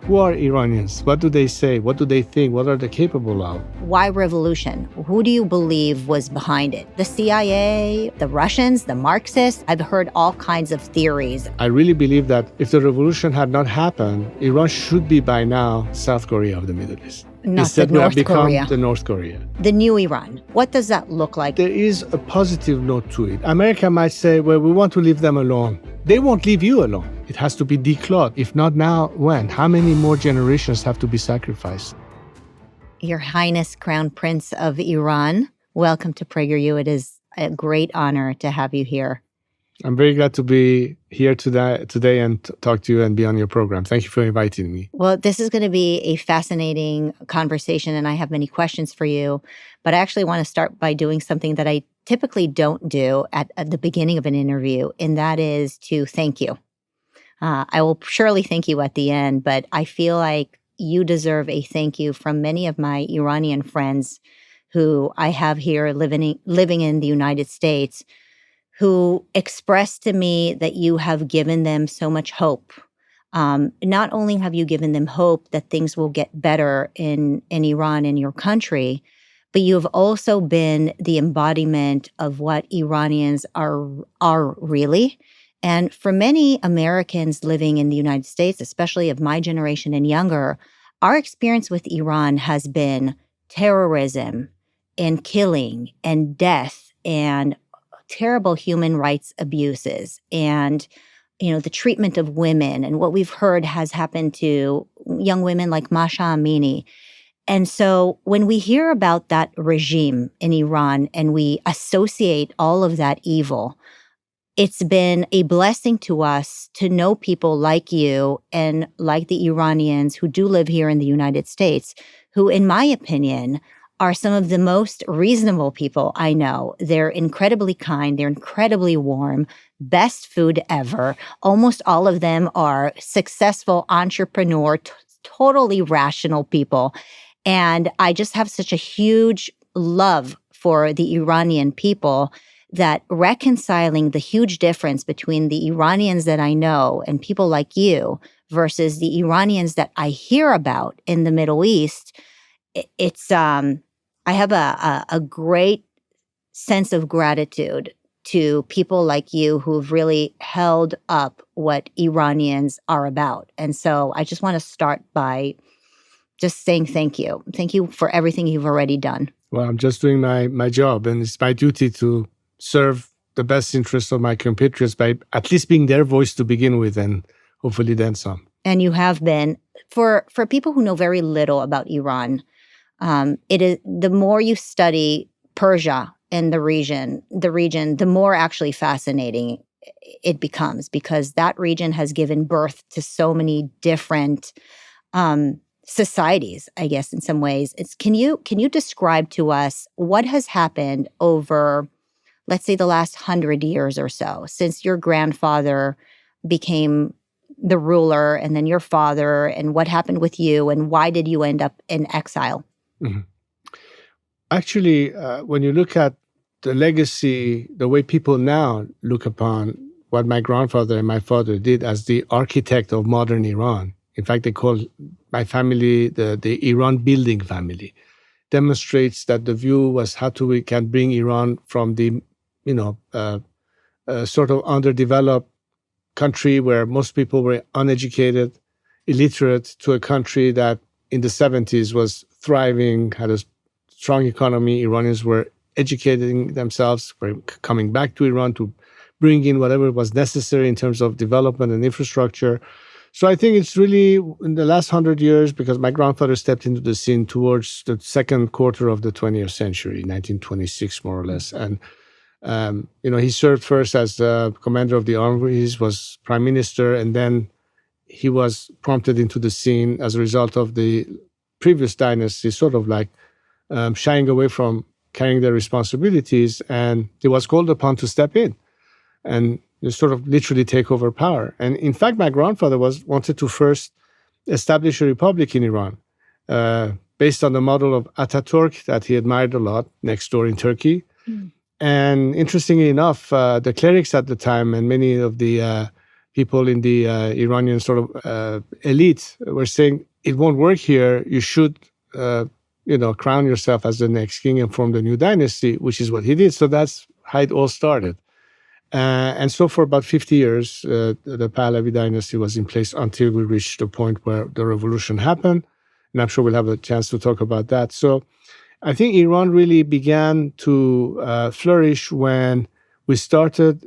Who are Iranians? What do they say? What do they think? What are they capable of? Why revolution? Who do you believe was behind it? The CIA, the Russians, the Marxists? I've heard all kinds of theories. I really believe that if the revolution had not happened, Iran should be by now South Korea of the Middle East. Not Instead, the we have North become Korea. the North Korea. The new Iran. What does that look like? There is a positive note to it. America might say, well, we want to leave them alone. They won't leave you alone. It has to be declawed. If not now, when? How many more generations have to be sacrificed? Your Highness Crown Prince of Iran, welcome to PragerU. It is a great honor to have you here. I'm very glad to be here today and talk to you and be on your program. Thank you for inviting me. Well, this is going to be a fascinating conversation, and I have many questions for you. But I actually want to start by doing something that I typically don't do at the beginning of an interview, and that is to thank you. I will surely thank you at the end, but I feel like you deserve a thank you from many of my Iranian friends who I have here living in the United States, who expressed to me that you have given them so much hope. Not only have you given them hope that things will get better in Iran, in your country, but you have also been the embodiment of what Iranians are really. And for many Americans living in the United States, especially of my generation and younger, our experience with Iran has been terrorism and killing and death and terrible human rights abuses and, the treatment of women and what we've heard has happened to young women like Masha Amini. And so when we hear about that regime in Iran and we associate all of that evil, it's been a blessing to us to know people like you and like the Iranians who do live here in the United States, who, in my opinion, are some of the most reasonable people I know. They're incredibly kind. They're incredibly warm. Best food ever. Almost all of them are successful entrepreneur, totally rational people. And I just have such a huge love for the Iranian people that reconciling the huge difference between the Iranians that I know and people like you versus the Iranians that I hear about in the Middle East, it's I have a great sense of gratitude to people like you who've really held up what Iranians are about. And so I just want to start by just saying thank you. Thank you for everything you've already done. Well, I'm just doing my job, and it's my duty to serve the best interests of my compatriots by at least being their voice to begin with, and hopefully then some. And you have been. For people who know very little about Iran, it is the more you study Persia and the region, the more actually fascinating it becomes, because that region has given birth to so many different societies, I guess, in some ways. Can you describe to us what has happened over, let's say, the last 100 years or so, since your grandfather became the ruler and then your father, and what happened with you and why did you end up in exile? Mm-hmm. Actually, when you look at the legacy, the way people now look upon what my grandfather and my father did as the architect of modern Iran, in fact, they call my family the Iran building family, demonstrates that the view was how we can bring Iran from the, sort of underdeveloped country where most people were uneducated, illiterate, to a country that in the 70s was thriving, had a strong economy. Iranians were educating themselves, were coming back to Iran to bring in whatever was necessary in terms of development and infrastructure. So I think it's really in the last 100 years, because my grandfather stepped into the scene towards the second quarter of the 20th century, 1926, more or less. And, he served first as the commander of the armies, was prime minister, and then he was prompted into the scene as a result of the previous dynasty, sort of like shying away from carrying their responsibilities. And he was called upon to step in and sort of literally take over power. And in fact, my grandfather wanted to first establish a republic in Iran, based on the model of Ataturk that he admired a lot next door in Turkey. Mm. And interestingly enough, the clerics at the time and many of the people in the Iranian sort of elite were saying, it won't work here. You should, crown yourself as the next king and form the new dynasty, which is what he did. So that's how it all started. And so for about 50 years, the Pahlavi dynasty was in place until we reached the point where the revolution happened. And I'm sure we'll have a chance to talk about that. So I think Iran really began to flourish when we started,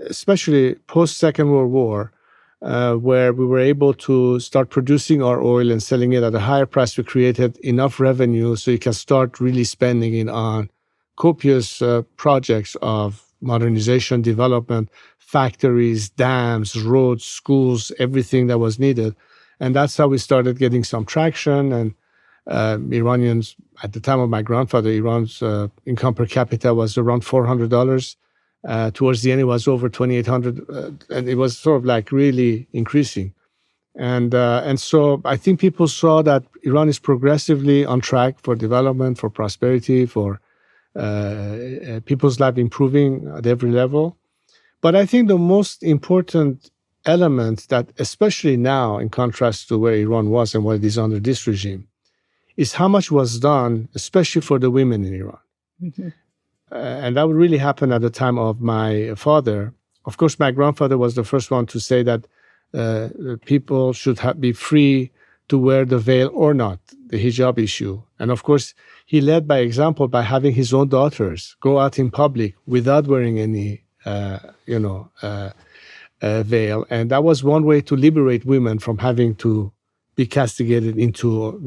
especially post-Second World War, where we were able to start producing our oil and selling it at a higher price. We created enough revenue so you can start really spending it on copious projects of modernization, development, factories, dams, roads, schools, everything that was needed. And that's how we started getting some traction. And Iranians, at the time of my grandfather, Iran's income per capita was around $400. Towards the end, it was over 2,800, and it was sort of like really increasing. And so I think people saw that Iran is progressively on track for development, for prosperity, for people's life improving at every level. But I think the most important element that, especially now, in contrast to where Iran was and what it is under this regime, is how much was done, especially for the women in Iran. Mm-hmm. And that would really happen at the time of my father. Of course, my grandfather was the first one to say that people should be free to wear the veil or not, the hijab issue. And of course, he led by example by having his own daughters go out in public without wearing any, veil. And that was one way to liberate women from having to be castigated into,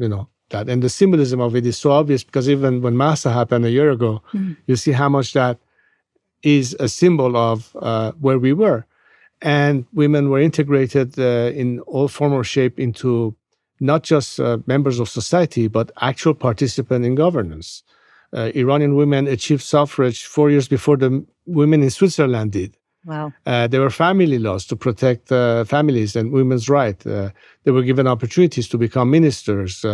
that. And the symbolism of it is so obvious because even when Mahsa happened a year ago, you see how much that is a symbol of where we were. And women were integrated in all form or shape into not just members of society, but actual participant in governance. Iranian women achieved suffrage 4 years before the women in Switzerland did. Wow. There were family laws to protect families and women's rights. They were given opportunities to become ministers,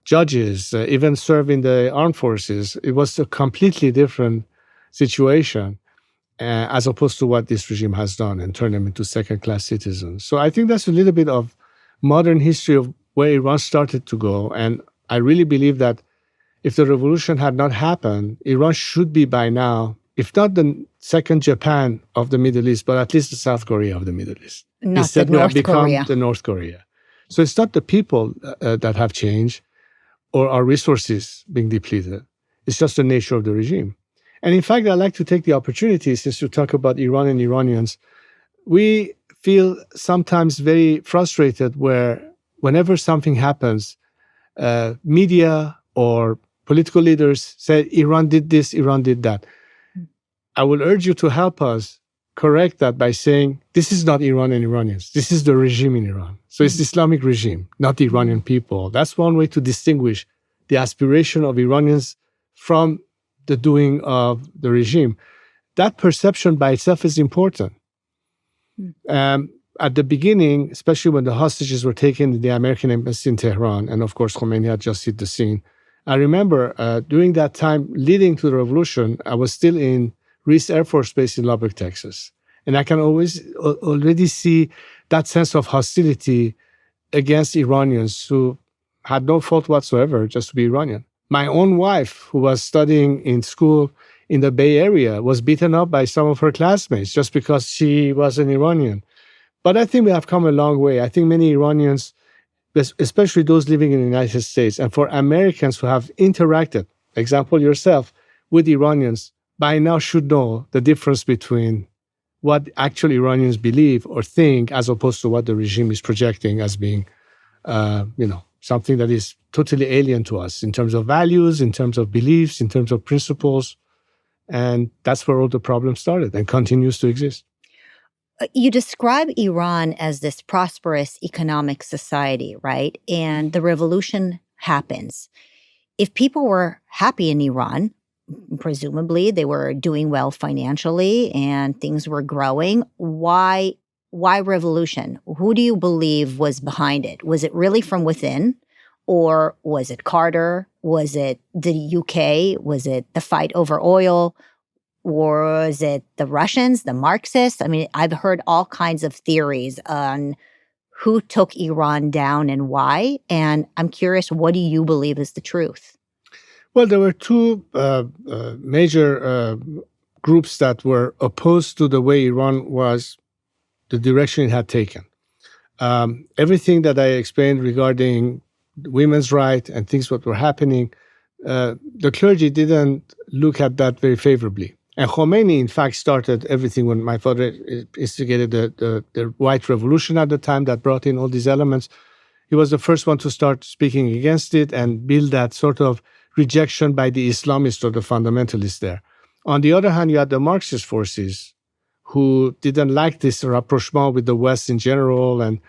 judges, even serve in the armed forces. It was a completely different situation as opposed to what this regime has done and turned them into second-class citizens. So I think that's a little bit of modern history of where Iran started to go. And I really believe that if the revolution had not happened, Iran should be by now, if not the second Japan of the Middle East, but at least the South Korea of the Middle East. Not Instead, the we have North become Korea. the North Korea. So it's not the people that have changed or our resources being depleted. It's just the nature of the regime. And in fact, I'd like to take the opportunity, since you talk about Iran and Iranians, we feel sometimes very frustrated whenever something happens, media or political leaders say, Iran did this, Iran did that. I will urge you to help us correct that by saying, this is not Iran and Iranians. This is the regime in Iran. So it's the Islamic regime, not the Iranian people. That's one way to distinguish the aspiration of Iranians from the doing of the regime. That perception by itself is important. At the beginning, especially when the hostages were taken in the American embassy in Tehran, and of course Khomeini had just hit the scene, I remember during that time leading to the revolution, I was still in Reese Air Force Base in Lubbock, Texas. And I can already see that sense of hostility against Iranians who had no fault whatsoever just to be Iranian. My own wife, who was studying in school in the Bay Area, was beaten up by some of her classmates just because she was an Iranian. But I think we have come a long way. I think many Iranians, especially those living in the United States, and for Americans who have interacted, example yourself, with Iranians, by now should know the difference between what actual Iranians believe or think as opposed to what the regime is projecting as being, something that is totally alien to us in terms of values, in terms of beliefs, in terms of principles. And that's where all the problems started and continues to exist. You describe Iran as this prosperous economic society, right? And the revolution happens. If people were happy in Iran, presumably they were doing well financially and things were growing, why revolution? Who do you believe was behind it? Was it really from within? Or was it Carter? Was it the UK? Was it the fight over oil? Was it the Russians, the Marxists? I mean, I've heard all kinds of theories on who took Iran down and why. And I'm curious, what do you believe is the truth? Well, there were two major groups that were opposed to the way Iran was, the direction it had taken. Everything that I explained regarding women's rights and things what were happening, the clergy didn't look at that very favorably. And Khomeini, in fact, started everything when my father instigated the white revolution at the time that brought in all these elements. He was the first one to start speaking against it and build that sort of rejection by the Islamists or the fundamentalists there. On the other hand, you had the Marxist forces who didn't like this rapprochement with the West in general and,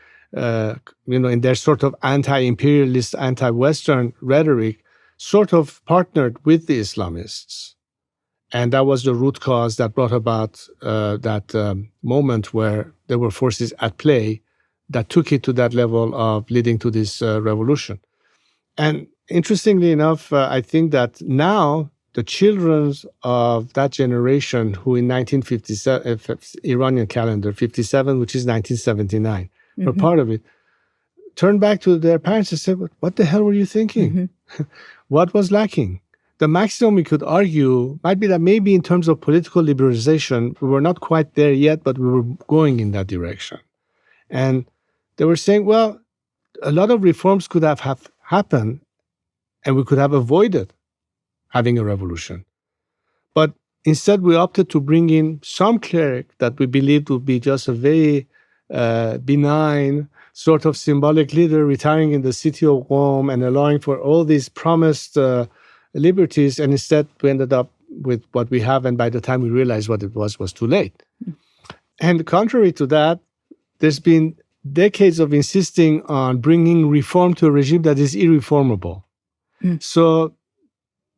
in their sort of anti-imperialist, anti-Western rhetoric, sort of partnered with the Islamists. And that was the root cause that brought about that moment where there were forces at play that took it to that level of leading to this revolution. And interestingly enough, I think that now the children of that generation who in 1957, Iranian calendar, 57, which is 1979, were part of it, turned back to their parents and said, what the hell were you thinking? What was lacking? The maximum we could argue might be that maybe in terms of political liberalization, we were not quite there yet, but we were going in that direction. And they were saying, well, a lot of reforms could have happened and we could have avoided having a revolution. But instead, we opted to bring in some cleric that we believed would be just a very benign, sort of symbolic leader retiring in the city of Qom and allowing for all these promised liberties. And instead, we ended up with what we have. And by the time we realized what it was too late. And contrary to that, there's been decades of insisting on bringing reform to a regime that is irreformable. So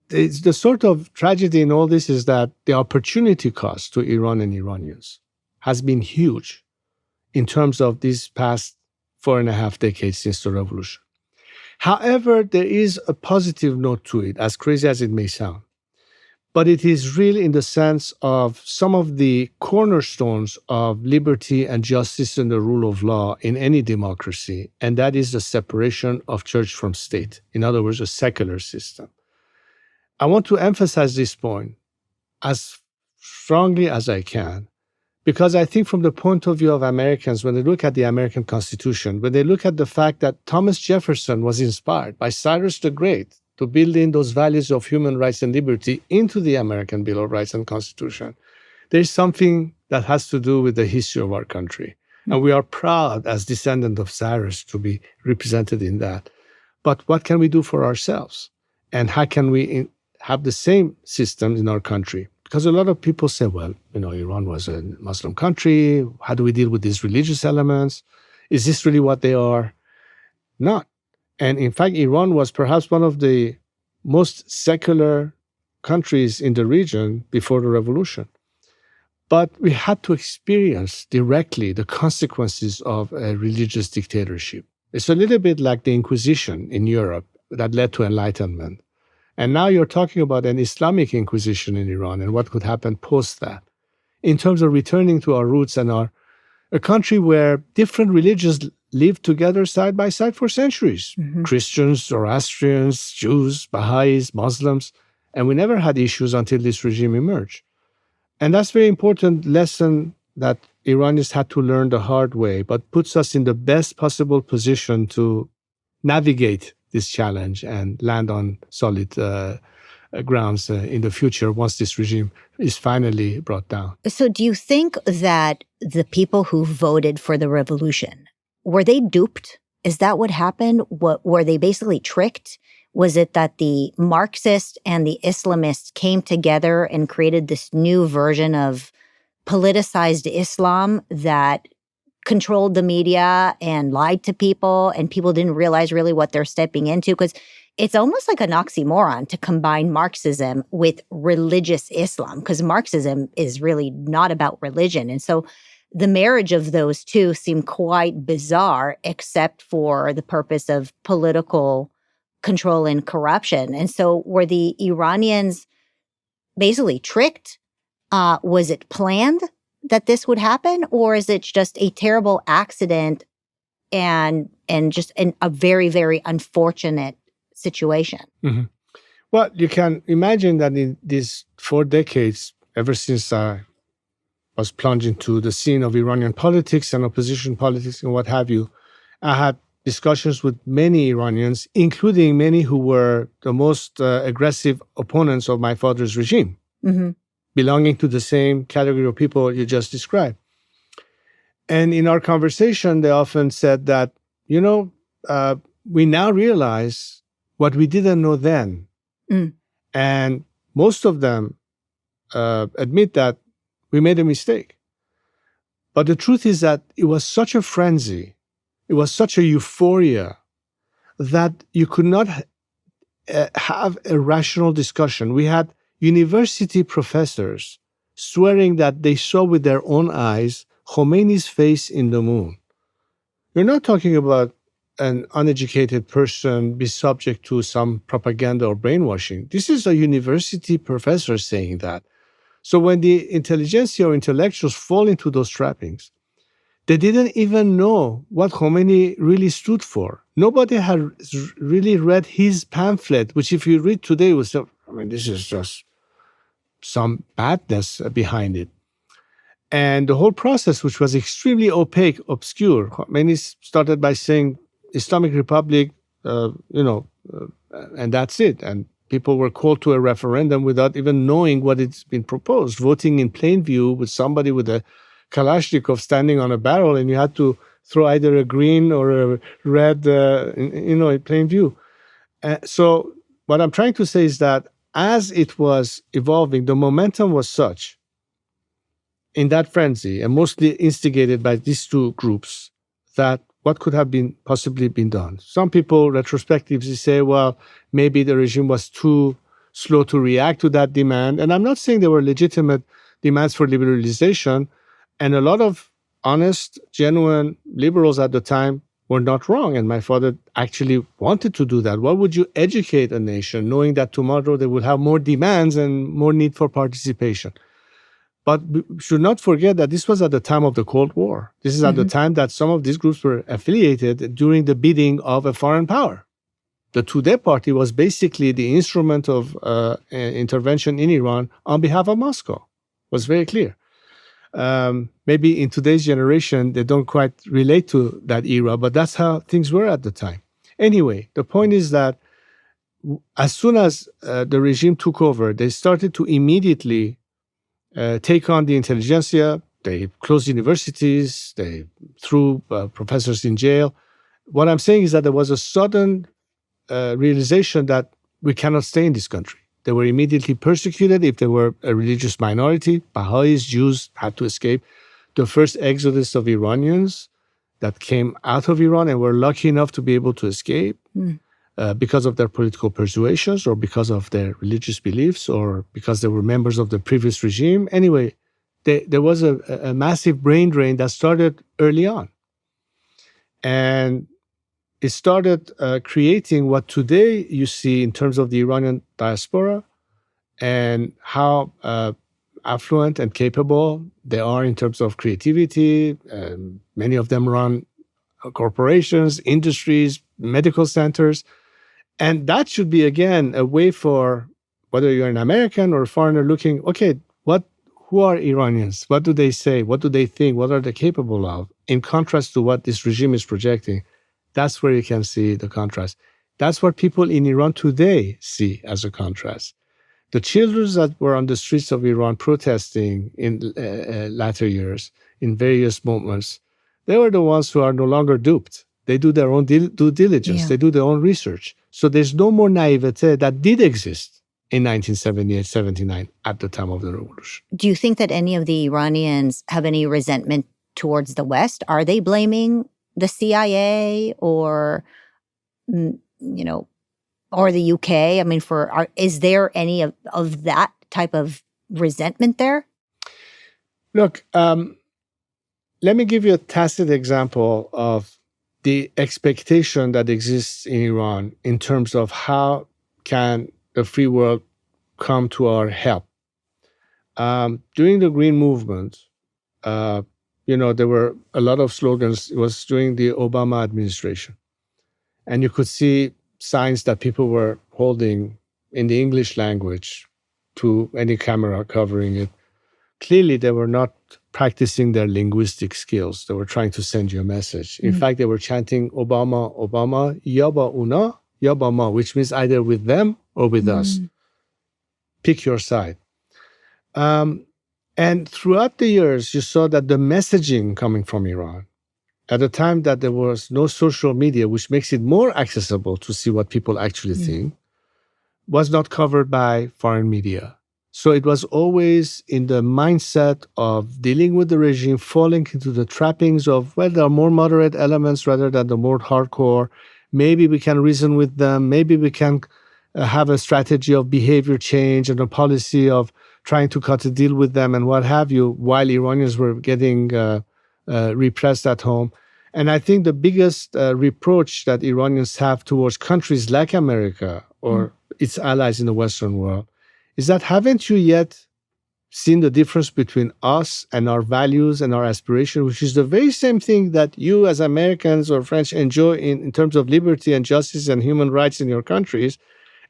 it's the sort of tragedy in all this is that the opportunity cost to Iran and Iranians has been huge in terms of these past 4.5 decades since the revolution. However, there is a positive note to it, as crazy as it may sound. But it is really in the sense of some of the cornerstones of liberty and justice and the rule of law in any democracy, and that is the separation of church from state. In other words, a secular system. I want to emphasize this point as strongly as I can, because I think from the point of view of Americans, when they look at the American Constitution, when they look at the fact that Thomas Jefferson was inspired by Cyrus the Great to build in those values of human rights and liberty into the American Bill of Rights and Constitution, there's something that has to do with the history of our country. And we are proud as descendants of Cyrus to be represented in that. But what can we do for ourselves? And how can we have the same systems in our country? Because a lot of people say, well, Iran was a Muslim country. How do we deal with these religious elements? Is this really what they are? Not. And in fact, Iran was perhaps one of the most secular countries in the region before the revolution. But we had to experience directly the consequences of a religious dictatorship. It's a little bit like the Inquisition in Europe that led to Enlightenment. And now you're talking about an Islamic Inquisition in Iran and what could happen post that. In terms of returning to our roots and a country where different religions lived together side by side for centuries. Christians, Zoroastrians, Jews, Baha'is, Muslims. And we never had issues until this regime emerged. And that's a very important lesson that Iranians had to learn the hard way, but puts us in the best possible position to navigate this challenge and land on solid grounds in the future once this regime is finally brought down. So do you think that the people who voted for the revolution, were they duped? Is that what happened? Were they basically tricked? Was it that the Marxists and the Islamists came together and created this new version of politicized Islam that controlled the media and lied to people, and people didn't realize really what they're stepping into? Because it's almost like an oxymoron to combine Marxism with religious Islam, because Marxism is really not about religion. And so the marriage of those two seemed quite bizarre, except for the purpose of political control and corruption. And so were the Iranians basically tricked Was it planned that this would happen, or is it just a terrible accident and just a very, very unfortunate situation? Mhm. Well, you can imagine that in these 4 decades, ever since I was plunged into the scene of Iranian politics and opposition politics and what have you, I had discussions with many Iranians, including many who were the most aggressive opponents of my father's regime, Hmm. belonging to the same category of people you just described. And in our conversation, they often said that, you know, we now realize what we didn't know then. Mm. And most of them admit that we made a mistake. But the truth is that it was such a frenzy, it was such a euphoria that you could not have a rational discussion. We had university professors swearing that they saw with their own eyes Khomeini's face in the moon. You're not talking about an uneducated person be subject to some propaganda or brainwashing. This is a university professor saying that. So when the intelligentsia or intellectuals fall into those trappings, they didn't even know what Khomeini really stood for. Nobody had really read his pamphlet, which if you read today, was, I mean, this is just some badness behind it. And the whole process, which was extremely opaque, obscure, Khomeini started by saying Islamic Republic, and that's it. And people were called to a referendum without even knowing what it's been proposed, voting in plain view with somebody with a Kalashnikov standing on a barrel, and you had to throw either a green or a red, in plain view. So what I'm trying to say is that as it was evolving, the momentum was such in that frenzy, and mostly instigated by these two groups, that what could have been possibly been done. Some people retrospectively say, well, maybe the regime was too slow to react to that demand. And I'm not saying there were legitimate demands for liberalization. And a lot of honest, genuine liberals at the time were not wrong. And my father actually wanted to do that. Why would you educate a nation knowing that tomorrow they will have more demands and more need for participation? But we should not forget that this was at the time of the Cold War. This is at the time that some of these groups were affiliated during the bidding of a foreign power. The Tudeh party was basically the instrument of intervention in Iran on behalf of Moscow. It was very clear. Maybe in today's generation, they don't quite relate to that era, but that's how things were at the time. Anyway, the point is that as soon as the regime took over, they started to immediately take on the intelligentsia. They closed universities. They threw professors in jail. What I'm saying is that there was a sudden realization that we cannot stay in this country. They were immediately persecuted if they were a religious minority. Baha'is, Jews had to escape. The first exodus of Iranians that came out of Iran and were lucky enough to be able to escape because of their political persuasions or because of their religious beliefs or because they were members of the previous regime. Anyway, there was a massive brain drain that started early on. And it started creating what today you see in terms of the Iranian diaspora and how affluent and capable they are in terms of creativity. Many of them run corporations, industries, medical centers. And that should be, again, a way for whether you're an American or a foreigner looking, okay, who are Iranians? What do they say? What do they think? What are they capable of? In contrast to what this regime is projecting, that's where you can see the contrast. That's what people in Iran today see as a contrast. The children that were on the streets of Iran protesting in latter years, in various moments, they were the ones who are no longer duped. They do their own due diligence. Yeah. They do their own research. So there's no more naivete that did exist in 1978, 79 at the time of the revolution. Do you think that any of the Iranians have any resentment towards the West? Are they blaming the CIA or, or the UK? I mean, is there any of that type of resentment there? Look, let me give you a tacit example of the expectation that exists in Iran in terms of how can the free world come to our help. During the Green Movement, uh, there were a lot of slogans. It was during the Obama administration. And you could see signs that people were holding in the English language to any camera covering it. Clearly, they were not practicing their linguistic skills. They were trying to send you a message. In fact, they were chanting Obama, Obama, Yaba Una, Yaba Ma, which means either with them or with us. Pick your side. And throughout the years, you saw that the messaging coming from Iran, at a time that there was no social media, which makes it more accessible to see what people actually think, was not covered by foreign media. So it was always in the mindset of dealing with the regime, falling into the trappings of, well, there are more moderate elements rather than the more hardcore. Maybe we can reason with them. Maybe we can have a strategy of behavior change and a policy of trying to cut a deal with them and what have you, while Iranians were getting repressed at home. And I think the biggest reproach that Iranians have towards countries like America or its allies in the Western world is that haven't you yet seen the difference between us and our values and our aspirations, which is the very same thing that you as Americans or French enjoy in terms of liberty and justice and human rights in your countries.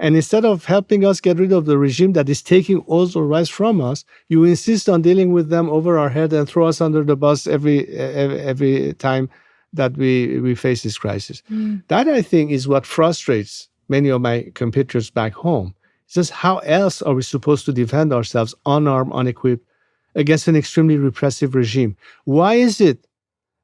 And instead of helping us get rid of the regime that is taking all the rights from us, you insist on dealing with them over our head and throw us under the bus every time that we face this crisis. That, I think, is what frustrates many of my compatriots back home. It's just how else are we supposed to defend ourselves unarmed, unequipped, against an extremely repressive regime? Why is it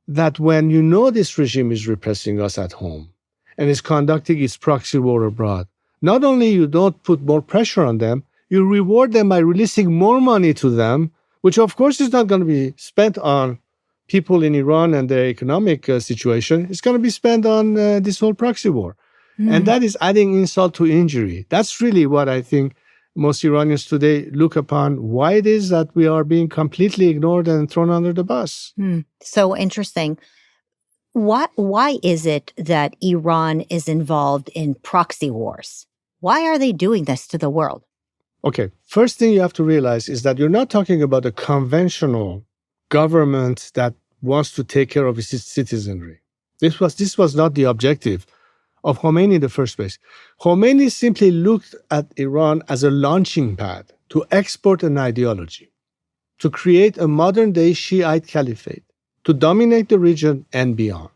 that when you know this regime is repressing us at home and is conducting its proxy war abroad, not only you don't put more pressure on them, you reward them by releasing more money to them, which of course is not going to be spent on people in Iran and their economic situation. It's going to be spent on this whole proxy war. And that is adding insult to injury. That's really what I think most Iranians today look upon, why it is that we are being completely ignored and thrown under the bus. So interesting. Why is it that Iran is involved in proxy wars? Why are they doing this to the world? Okay, first thing you have to realize is that you're not talking about a conventional government that wants to take care of its citizenry. This was not the objective of Khomeini in the first place. Khomeini simply looked at Iran as a launching pad to export an ideology, to create a modern-day Shiite caliphate, to dominate the region and beyond.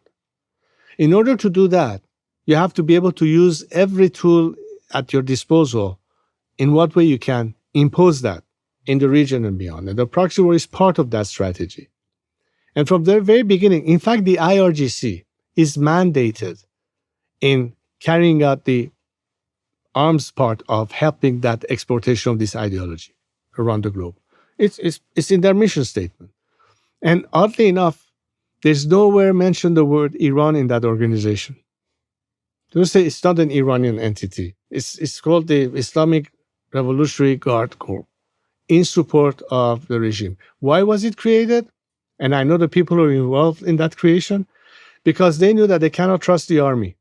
In order to do that, you have to be able to use every tool at your disposal in what way you can impose that in the region and beyond. And the proxy war is part of that strategy. And from the very beginning, in fact, the IRGC is mandated in carrying out the arms part of helping that exportation of this ideology around the globe. It's in their mission statement. And oddly enough, there's nowhere mentioned the word Iran in that organization. Don't say it's not an Iranian entity. It's called the Islamic Revolutionary Guard Corps in support of the regime. Why was it created? And I know the people who are involved in that creation, because they knew that they cannot trust the army.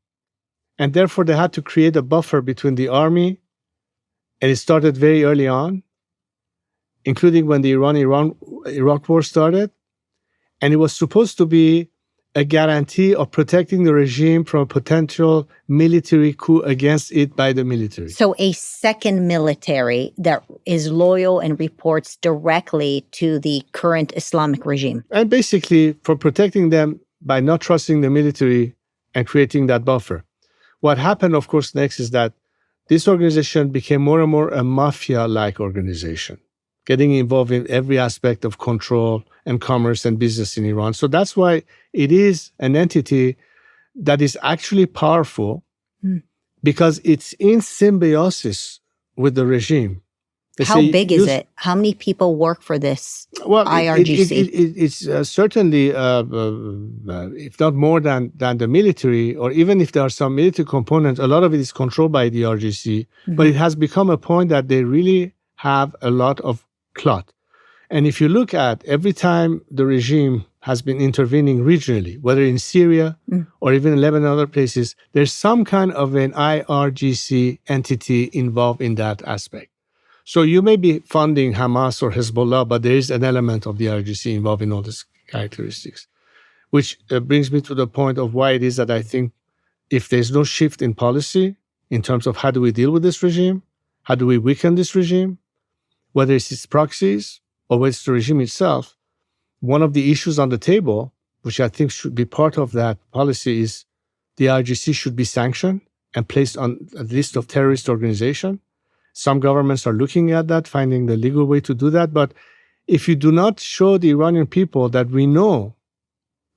And therefore, they had to create a buffer between the army, and it started very early on, including when the Iran-Iraq war started. And it was supposed to be a guarantee of protecting the regime from a potential military coup against it by the military. So a second military that is loyal and reports directly to the current Islamic regime. And basically for protecting them by not trusting the military and creating that buffer. What happened, of course, next is that this organization became more and more a mafia-like organization, getting involved in every aspect of control and commerce and business in Iran. So that's why it is an entity that is actually powerful because it's in symbiosis with the regime. How big is it? How many people work for this IRGC? It's certainly, if not more than the military, or even if there are some military components, a lot of it is controlled by the IRGC. But it has become a point that they really have a lot of clout. And if you look at every time the regime has been intervening regionally, whether in Syria or even in Lebanon and other places, there's some kind of an IRGC entity involved in that aspect. So you may be funding Hamas or Hezbollah, but there is an element of the IRGC involved in all these characteristics, which brings me to the point of why it is that I think if there's no shift in policy in terms of how do we deal with this regime, how do we weaken this regime, whether it's its proxies or whether it's the regime itself, one of the issues on the table, which I think should be part of that policy, is the IRGC should be sanctioned and placed on a list of terrorist organizations. Some governments are looking at that, finding the legal way to do that. But if you do not show the Iranian people that we know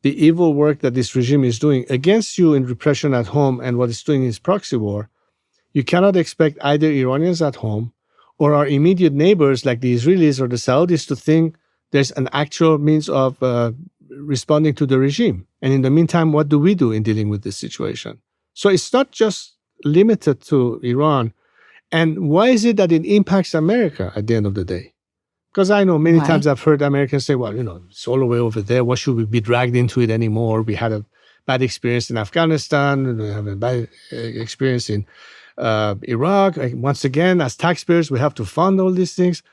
the evil work that this regime is doing against you in repression at home and what it's doing in its proxy war, you cannot expect either Iranians at home or our immediate neighbors like the Israelis or the Saudis to think there's an actual means of responding to the regime. And in the meantime, what do we do in dealing with this situation? So it's not just limited to Iran. And why is it that it impacts America at the end of the day? Because I know many times I've heard Americans say, well, it's all the way over there. Why should we be dragged into it anymore? We had a bad experience in Afghanistan. We have a bad experience in Iraq. Once again, as taxpayers, we have to fund all these things.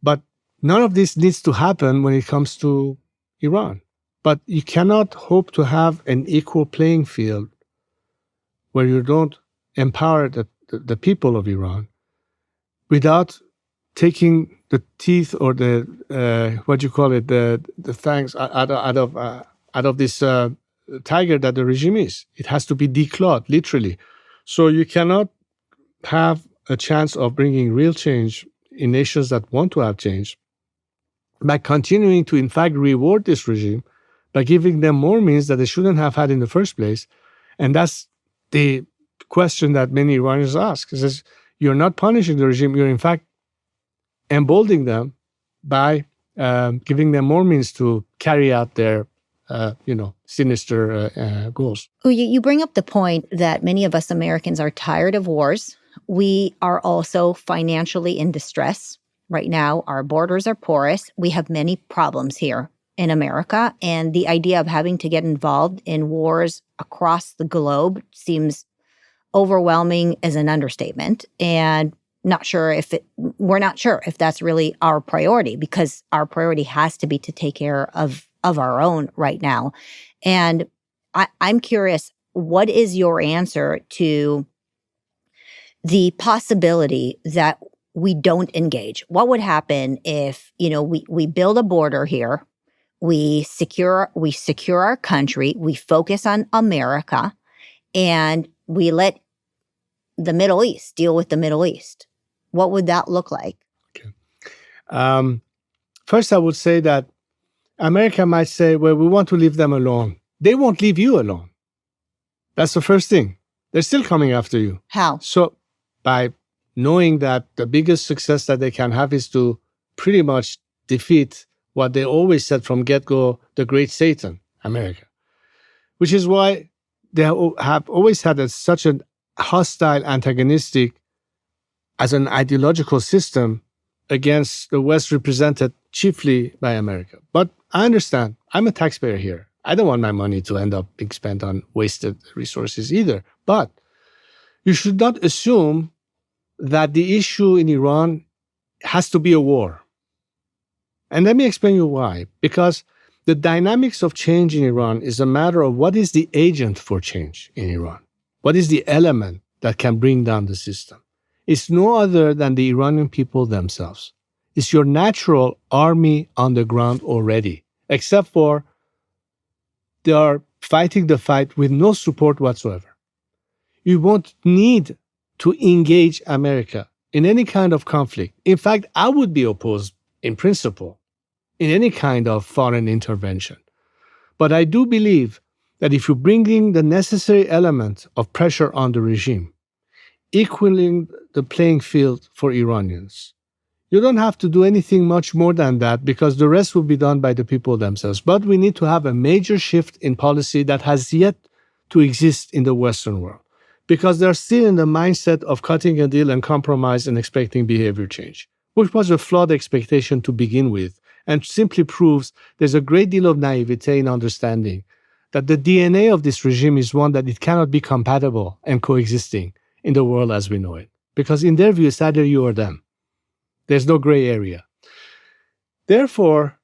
But none of this needs to happen when it comes to Iran. But you cannot hope to have an equal playing field where you don't empower the people of Iran without taking the teeth or the fangs out of this tiger that the regime is. It has to be declawed, literally. So you cannot have a chance of bringing real change in nations that want to have change by continuing to, in fact, reward this regime by giving them more means that they shouldn't have had in the first place. And that's the question that many Iranians ask. It says, you're not punishing the regime, you're in fact emboldening them by giving them more means to carry out their, sinister goals. You bring up the point that many of us Americans are tired of wars. We are also financially in distress. Right now, our borders are porous. We have many problems here in America. And the idea of having to get involved in wars across the globe seems overwhelming as an understatement. And we're not sure if that's really our priority, because our priority has to be to take care of our own right now. And I'm curious, what is your answer to the possibility that we don't engage? What would happen if, we build a border here, we secure our country, we focus on America, and we let the Middle East deal with the Middle East? What would that look like? Okay. First, I would say that America might say, well, we want to leave them alone. They won't leave you alone. That's the first thing. They're still coming after you. How? So by knowing that the biggest success that they can have is to pretty much defeat what they always said from get-go, the great Satan, America. Which is why they have always had such a hostile, antagonistic, as an ideological system against the West, represented chiefly by America. But I understand. I'm a taxpayer here. I don't want my money to end up being spent on wasted resources either. But you should not assume that the issue in Iran has to be a war. And let me explain you why. Because the dynamics of change in Iran is a matter of what is the agent for change in Iran. What is the element that can bring down the system? It's no other than the Iranian people themselves. It's your natural army on the ground already, except for they are fighting the fight with no support whatsoever. You won't need to engage America in any kind of conflict. In fact, I would be opposed in principle in any kind of foreign intervention. But I do believe that if you bring in the necessary element of pressure on the regime, equaling the playing field for Iranians, you don't have to do anything much more than that, because the rest will be done by the people themselves. But we need to have a major shift in policy that has yet to exist in the Western world, because they're still in the mindset of cutting a deal and compromise and expecting behavior change, which was a flawed expectation to begin with, and simply proves there's a great deal of naivete in understanding that the DNA of this regime is one that it cannot be compatible and coexisting in the world as we know it. Because in their view, it's either you or them. There's no gray area. Therefore,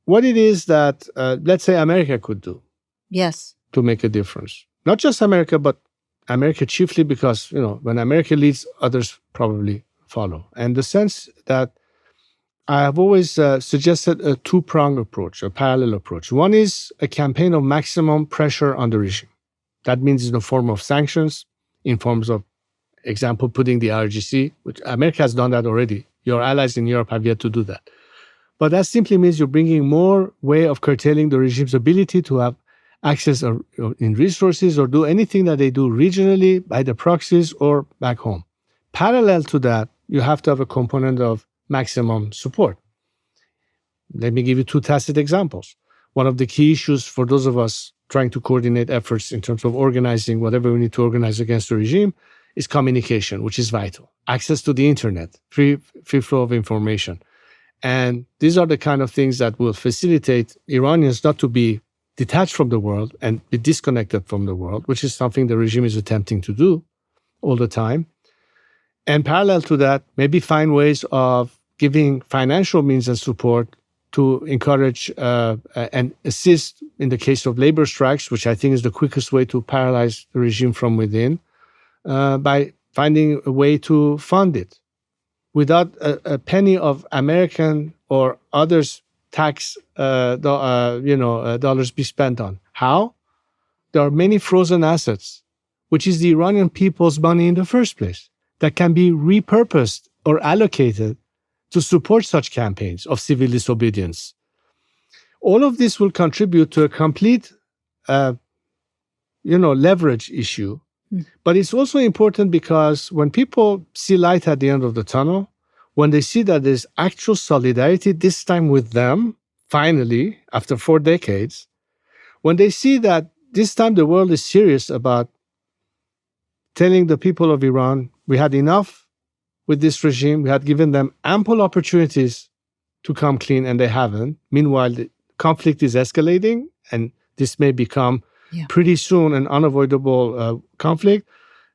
what it is that, let's say, America could do Yes. to make a difference. Not just America, but America chiefly because, when America leads, others probably follow. And the sense that I have always suggested a two-pronged approach, a parallel approach. One is a campaign of maximum pressure on the regime. That means in the form of sanctions, in forms of, example, putting the RGC, which America has done that already. Your allies in Europe have yet to do that. But that simply means you're bringing more way of curtailing the regime's ability to have access in resources or do anything that they do regionally by the proxies or back home. Parallel to that, you have to have a component of maximum support. Let me give you two tacit examples. One of the key issues for those of us trying to coordinate efforts in terms of organizing whatever we need to organize against the regime is communication, which is vital. Access to the internet, free flow of information. And these are the kind of things that will facilitate Iranians not to be detached from the world and be disconnected from the world, which is something the regime is attempting to do all the time. And parallel to that, maybe find ways of giving financial means and support to encourage and assist in the case of labor strikes, which I think is the quickest way to paralyze the regime from within, by finding a way to fund it without a penny of American or others' tax dollars be spent on. How? There are many frozen assets, which is the Iranian people's money in the first place, that can be repurposed or allocated to support such campaigns of civil disobedience. All of this will contribute to a complete, leverage issue. But it's also important because when people see light at the end of the tunnel, when they see that there's actual solidarity, this time with them, finally, after 4 decades, when they see that this time the world is serious about telling the people of Iran, we had enough with this regime, we had given them ample opportunities to come clean, and they haven't. Meanwhile, the conflict is escalating, and this may become pretty soon an unavoidable conflict.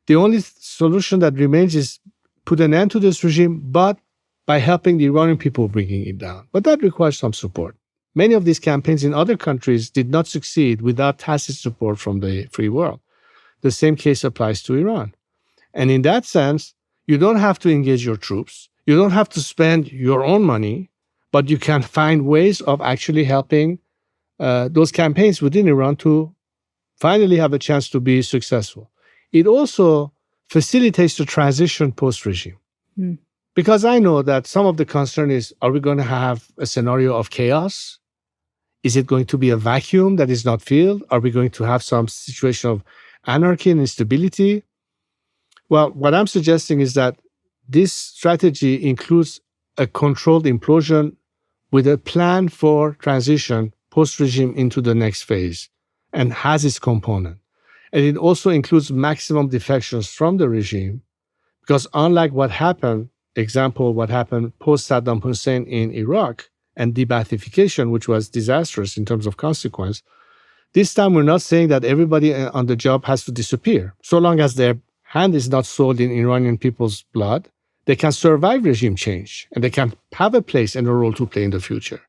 The only solution that remains is put an end to this regime, but by helping the Iranian people bringing it down. But that requires some support. Many of these campaigns in other countries did not succeed without tacit support from the free world. The same case applies to Iran. And in that sense, you don't have to engage your troops. You don't have to spend your own money, but you can find ways of actually helping those campaigns within Iran to finally have a chance to be successful. It also facilitates the transition post-regime. Because I know that some of the concern is, are we going to have a scenario of chaos? Is it going to be a vacuum that is not filled? Are we going to have some situation of anarchy and instability? Well, what I'm suggesting is that this strategy includes a controlled implosion with a plan for transition post-regime into the next phase and has its component. And it also includes maximum defections from the regime because unlike what happened, what happened post-Saddam Hussein in Iraq and de-Baathification, which was disastrous in terms of consequence, this time we're not saying that everybody on the job has to disappear. So long as their hand is not soiled in Iranian people's blood, they can survive regime change and they can have a place and a role to play in the future.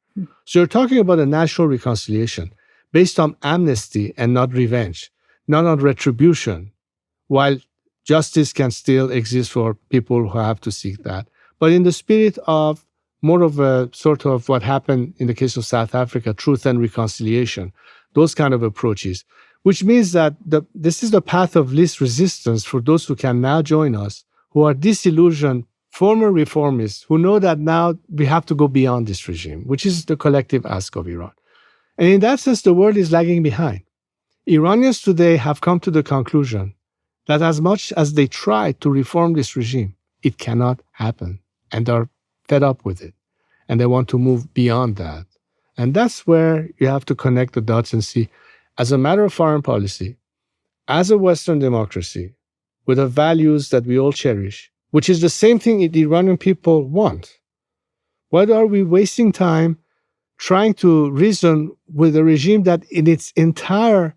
So you're talking about a national reconciliation based on amnesty and not revenge, not on retribution, while justice can still exist for people who have to seek that. But in the spirit of more of a sort of what happened in the case of South Africa, truth and reconciliation, those kind of approaches, which means that this is the path of least resistance for those who can now join us, who are disillusioned, former reformists, who know that now we have to go beyond this regime, which is the collective ask of Iran. And in that sense, the world is lagging behind. Iranians today have come to the conclusion that as much as they try to reform this regime, it cannot happen. And they're fed up with it. And they want to move beyond that. And that's where you have to connect the dots and see, as a matter of foreign policy, as a Western democracy, with the values that we all cherish, which is the same thing the Iranian people want, why are we wasting time trying to reason with a regime that in its entire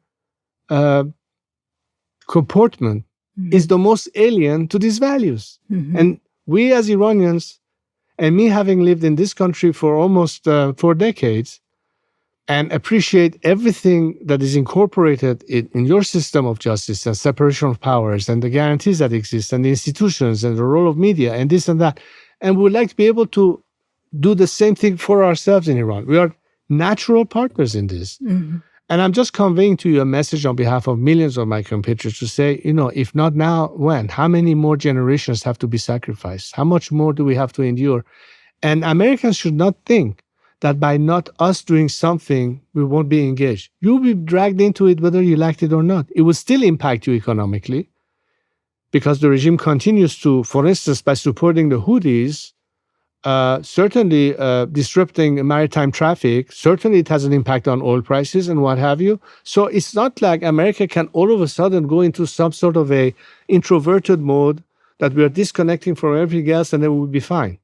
comportment is the most alien to these values? And we as Iranians And me having lived in this country for almost 4 decades and appreciate everything that is incorporated in your system of justice and separation of powers and the guarantees that exist and the institutions and the role of media and this and that. And we would like to be able to do the same thing for ourselves in Iran. We are natural partners in this. Mm-hmm. And I'm just conveying to you a message on behalf of millions of my compatriots to say, if not now, when? How many more generations have to be sacrificed? How much more do we have to endure? And Americans should not think that by not us doing something, we won't be engaged. You'll be dragged into it whether you liked it or not. It will still impact you economically because the regime continues to, for instance, by supporting the Houthis, certainly disrupting maritime traffic. Certainly it has an impact on oil prices and what have you. So it's not like America can all of a sudden go into some sort of a introverted mode that we are disconnecting from everything else and then we'll be fine.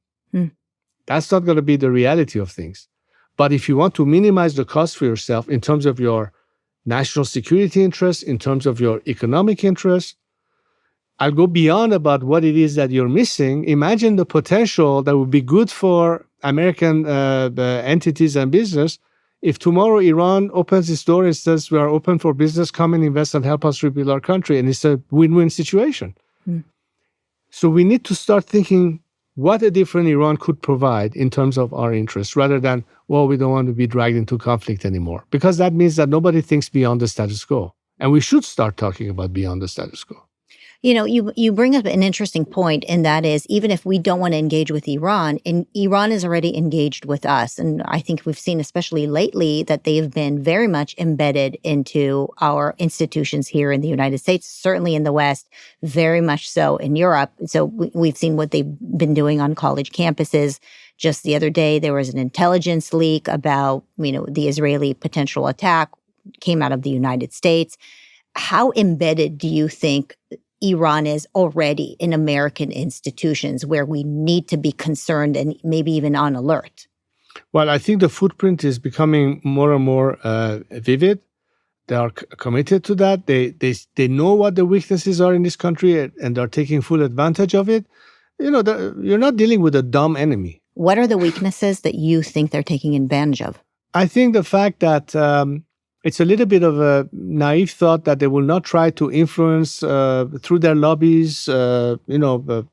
That's not going to be the reality of things. But if you want to minimize the cost for yourself in terms of your national security interests, in terms of your economic interests, I'll go beyond about what it is that you're missing. Imagine the potential that would be good for American entities and business if tomorrow Iran opens its door and says, we are open for business, come and invest and help us rebuild our country. And it's a win-win situation. So we need to start thinking what a different Iran could provide in terms of our interests rather than, well, we don't want to be dragged into conflict anymore. Because that means that nobody thinks beyond the status quo. And we should start talking about beyond the status quo. You bring up an interesting point, and that is even if we don't want to engage with Iran, and Iran is already engaged with us. And I think we've seen, especially lately, that they have been very much embedded into our institutions here in the United States, certainly in the West, very much so in Europe. So we've seen what they've been doing on college campuses. Just the other day, there was an intelligence leak about, the Israeli potential attack came out of the United States. How embedded do you think Iran is already in American institutions where we need to be concerned and maybe even on alert? Well, I think the footprint is becoming more and more vivid. They are committed to that. They know what the weaknesses are in this country and they're taking full advantage of it. You're not dealing with a dumb enemy. What are the weaknesses that you think they're taking advantage of? I think the fact that it's a little bit of a naive thought that they will not try to influence through their lobbies, what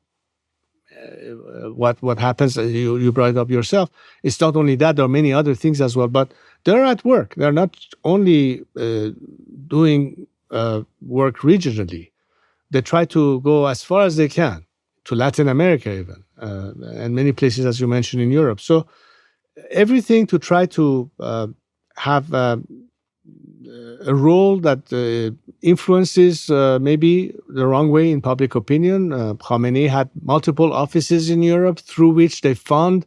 happens. You brought it up yourself. It's not only that, there are many other things as well, but they're at work. They're not only doing work regionally. They try to go as far as they can, to Latin America even, and many places, as you mentioned, in Europe. So everything to try to have a role that influences maybe the wrong way in public opinion. Khamenei had multiple offices in Europe through which they fund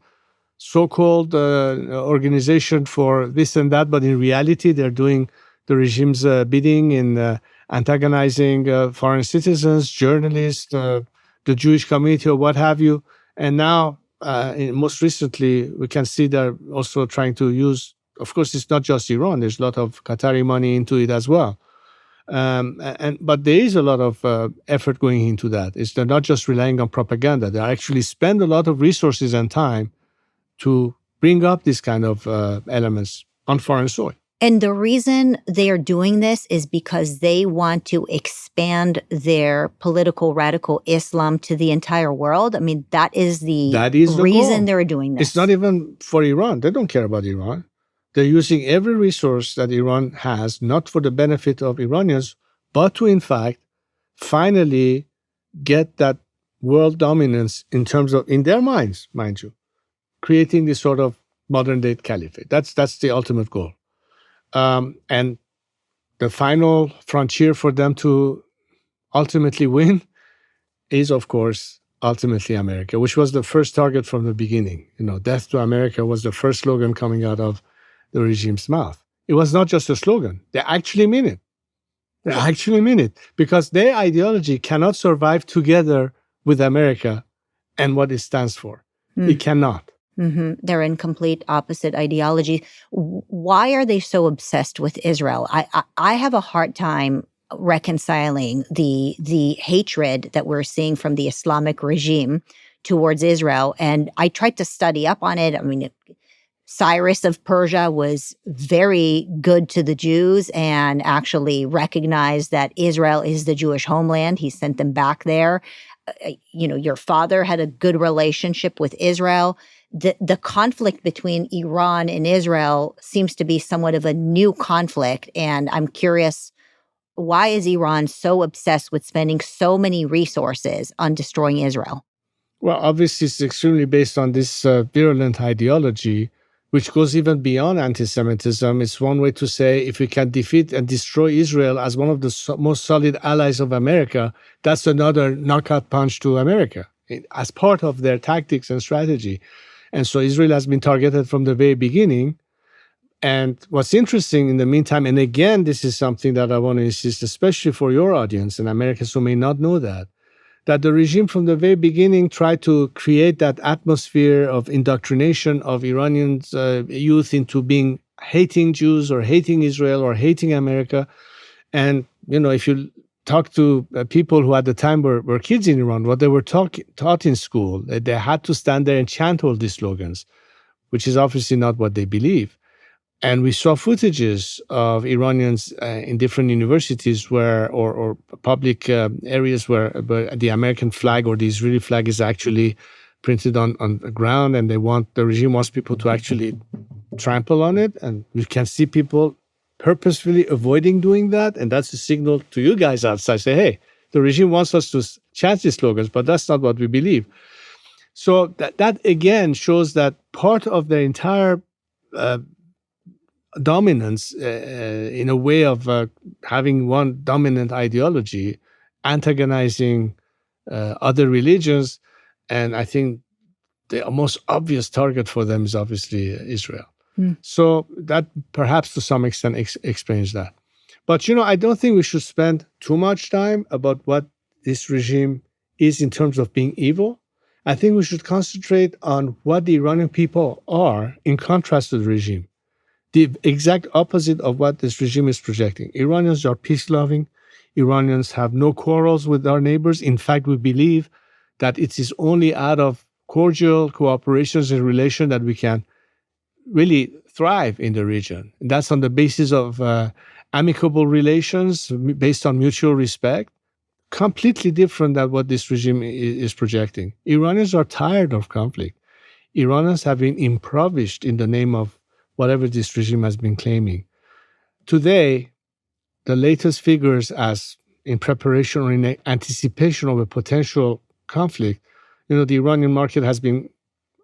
so-called organization for this and that, but in reality, they're doing the regime's bidding in antagonizing foreign citizens, journalists, the Jewish community, or what have you. And now, most recently, we can see they're also trying to use. Of course, it's not just Iran. There's a lot of Qatari money into it as well. But there is a lot of effort going into that. They're not just relying on propaganda. They actually spend a lot of resources and time to bring up these kind of elements on foreign soil. And the reason they are doing this is because they want to expand their political radical Islam to the entire world. I mean, that is the reason they're doing this. It's not even for Iran. They don't care about Iran. They're using every resource that Iran has, not for the benefit of Iranians, but to, in fact, finally get that world dominance in terms of, in their minds, mind you, creating this sort of modern-day caliphate. That's the ultimate goal. And the final frontier for them to ultimately win is, of course, ultimately America, which was the first target from the beginning. Death to America was the first slogan coming out of the regime's mouth. It was not just a slogan. They actually mean it. They actually mean it because their ideology cannot survive together with America and what it stands for. It cannot. Mm-hmm. They're in complete opposite ideology. Why are they so obsessed with Israel? I have a hard time reconciling the hatred that we're seeing from the Islamic regime towards Israel. And I tried to study up on it. I mean, Cyrus of Persia was very good to the Jews and actually recognized that Israel is the Jewish homeland. He sent them back there. Your father had a good relationship with Israel. The conflict between Iran and Israel seems to be somewhat of a new conflict. And I'm curious, why is Iran so obsessed with spending so many resources on destroying Israel? Well, obviously, it's extremely based on this virulent ideology, which goes even beyond anti-Semitism. It's one way to say if we can defeat and destroy Israel as one of the most solid allies of America, that's another knockout punch to America as part of their tactics and strategy. And so Israel has been targeted from the very beginning. And what's interesting in the meantime, and again, this is something that I want to insist, especially for your audience and Americans who may not know that the regime from the very beginning tried to create that atmosphere of indoctrination of Iranian youth into being hating Jews or hating Israel or hating America. And, if you talk to people who at the time were kids in Iran, what they were taught in school, they had to stand there and chant all these slogans, which is obviously not what they believe. And we saw footages of Iranians in different universities or public areas where the American flag or the Israeli flag is actually printed on the ground, and the regime wants people to actually trample on it. And you can see people purposefully avoiding doing that. And that's a signal to you guys outside. Say, hey, the regime wants us to chant these slogans, but that's not what we believe. So that again shows that part of their entire dominance in a way of having one dominant ideology, antagonizing other religions. And I think the most obvious target for them is obviously Israel. So that perhaps to some extent explains that. But, I don't think we should spend too much time about what this regime is in terms of being evil. I think we should concentrate on what the Iranian people are in contrast to the regime. The exact opposite of what this regime is projecting. Iranians are peace-loving. Iranians have no quarrels with our neighbors. In fact, we believe that it is only out of cordial cooperations and relation that we can really thrive in the region. And that's on the basis of amicable relations based on mutual respect, completely different than what this regime is projecting. Iranians are tired of conflict. Iranians have been impoverished in the name of whatever this regime has been claiming. Today, the latest figures as in preparation or in anticipation of a potential conflict, the Iranian market has been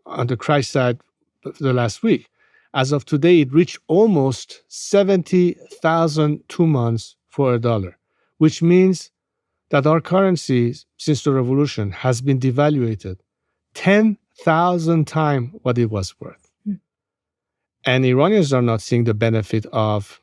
on the crash side for the last week. As of today, it reached almost 70,000 2 months for $1, which means that our currency since the revolution has been devaluated 10,000 times what it was worth. And Iranians are not seeing the benefit of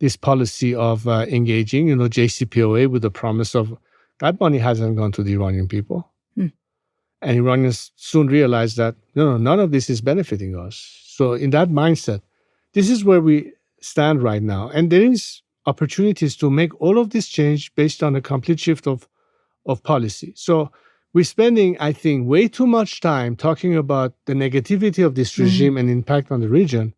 this policy of engaging, JCPOA with the promise of that money hasn't gone to the Iranian people. And Iranians soon realized that, none of this is benefiting us. So in that mindset, this is where we stand right now. And there is opportunities to make all of this change based on a complete shift of policy. So we're spending, I think, way too much time talking about the negativity of this regime and impact on the region,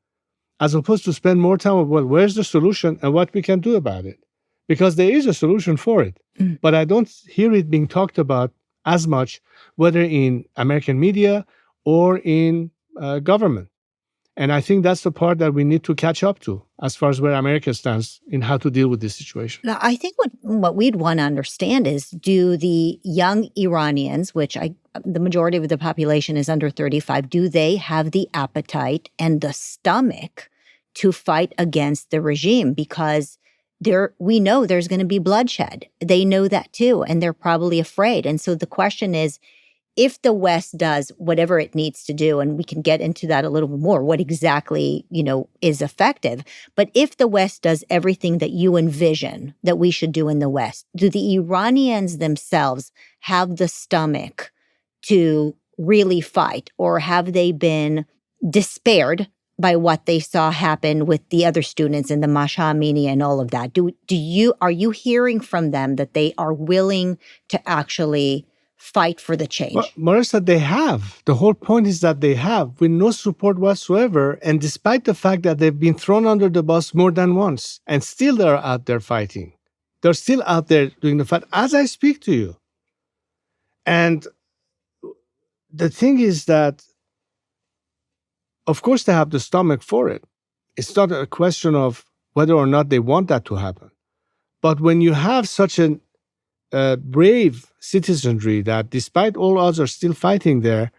as opposed to spend more time on, where's the solution and what we can do about it? Because there is a solution for it. But I don't hear it being talked about as much, whether in American media or in government. And I think that's the part that we need to catch up to as far as where America stands in how to deal with this situation. Now, I think what we'd want to understand is, do the young Iranians, which the majority of the population is under 35, do they have the appetite and the stomach to fight against the regime? Because we know there's going to be bloodshed. They know that too, and they're probably afraid. And so the question is, if the West does whatever it needs to do, and we can get into that a little bit more, what exactly, is effective. But if the West does everything that you envision that we should do in the West, do the Iranians themselves have the stomach to really fight? Or have they been despaired by what they saw happen with the other students in the Masha Amini and all of that? Are you hearing from them that they are willing to actually fight for the change. Well, Marissa, they have. The whole point is that they have, with no support whatsoever. And despite the fact that they've been thrown under the bus more than once, and still they're out there fighting. They're still out there doing the fight as I speak to you. And the thing is that, of course, they have the stomach for it. It's not a question of whether or not they want that to happen. But when you have such a brave citizenry that, despite all odds, are still fighting there,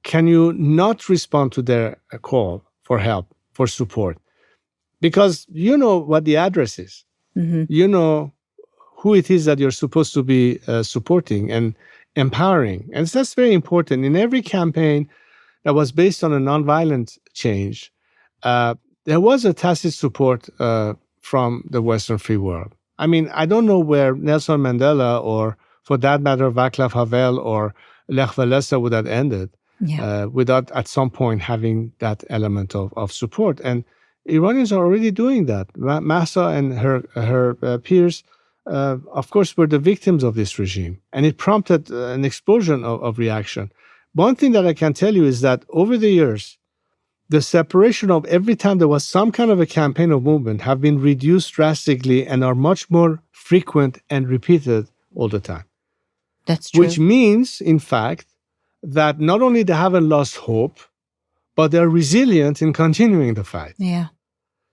can you not respond to their call for help, for support? Because you know what the address is. Mm-hmm. You know who it is that you're supposed to be supporting and empowering. And that's very important. In every campaign that was based on a nonviolent change, there was a tacit support from the Western free world. I mean, I don't know where Nelson Mandela or, for that matter, Václav Havel or Lech Walesa would have ended without at some point having that element of support. And Iranians are already doing that. Mahsa and her peers, of course, were the victims of this regime. And it prompted an explosion of reaction. One thing that I can tell you is that over the years, the separation of every time there was some kind of a campaign or movement have been reduced drastically and are much more frequent and repeated all the time. That's true. Which means, in fact, that not only they haven't lost hope, but they're resilient in continuing the fight. Yeah.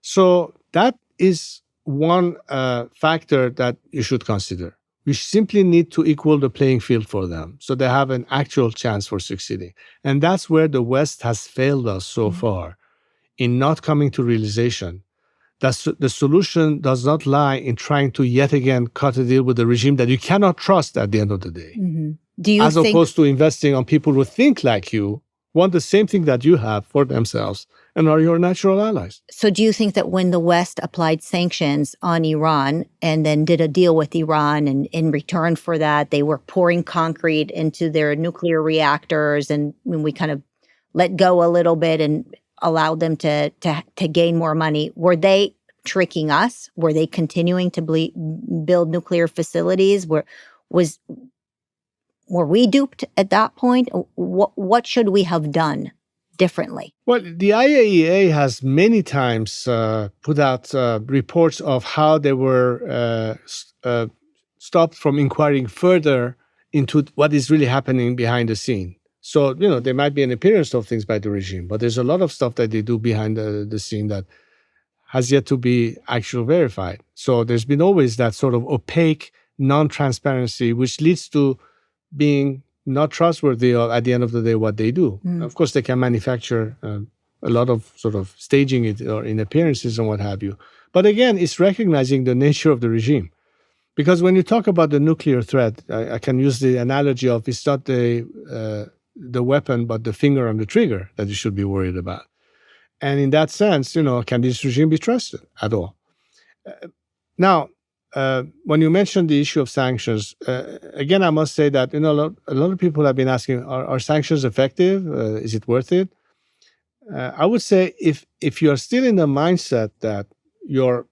So that is one factor that you should consider. We simply need to equal the playing field for them so they have an actual chance for succeeding. And that's where the West has failed us so far, in not coming to realization that the solution does not lie in trying to yet again cut a deal with a regime that you cannot trust at the end of the day. Mm-hmm. Do you As think, opposed to investing on people who think like you, want the same thing that you have for themselves, and are your natural allies. so do you think that when the West applied sanctions on Iran and then did a deal with Iran, and in return for that, they were pouring concrete into their nuclear reactors, and when we kind of let go a little bit and allowed them to gain more money, were they tricking us? Were they continuing to build nuclear facilities? Were we duped at that point? What should we have done differently? Well, the IAEA has many times put out reports of how they were stopped from inquiring further into what is really happening behind the scene. So, there might be an appearance of things by the regime, but there's a lot of stuff that they do behind the scene that has yet to be actually verified. So there's been always that sort of opaque non-transparency, which leads to being not trustworthy at the end of the day what they do. Of course, they can manufacture a lot of sort of staging it or in appearances and what have you. But again, it's recognizing the nature of the regime. Because when you talk about the nuclear threat, I can use the analogy of it's not the weapon, but the finger on the trigger that you should be worried about. And in that sense, can this regime be trusted at all? Now, when you mentioned the issue of sanctions, again, I must say that a lot of people have been asking, are sanctions effective? Is it worth it? I would say if you are still in the mindset that your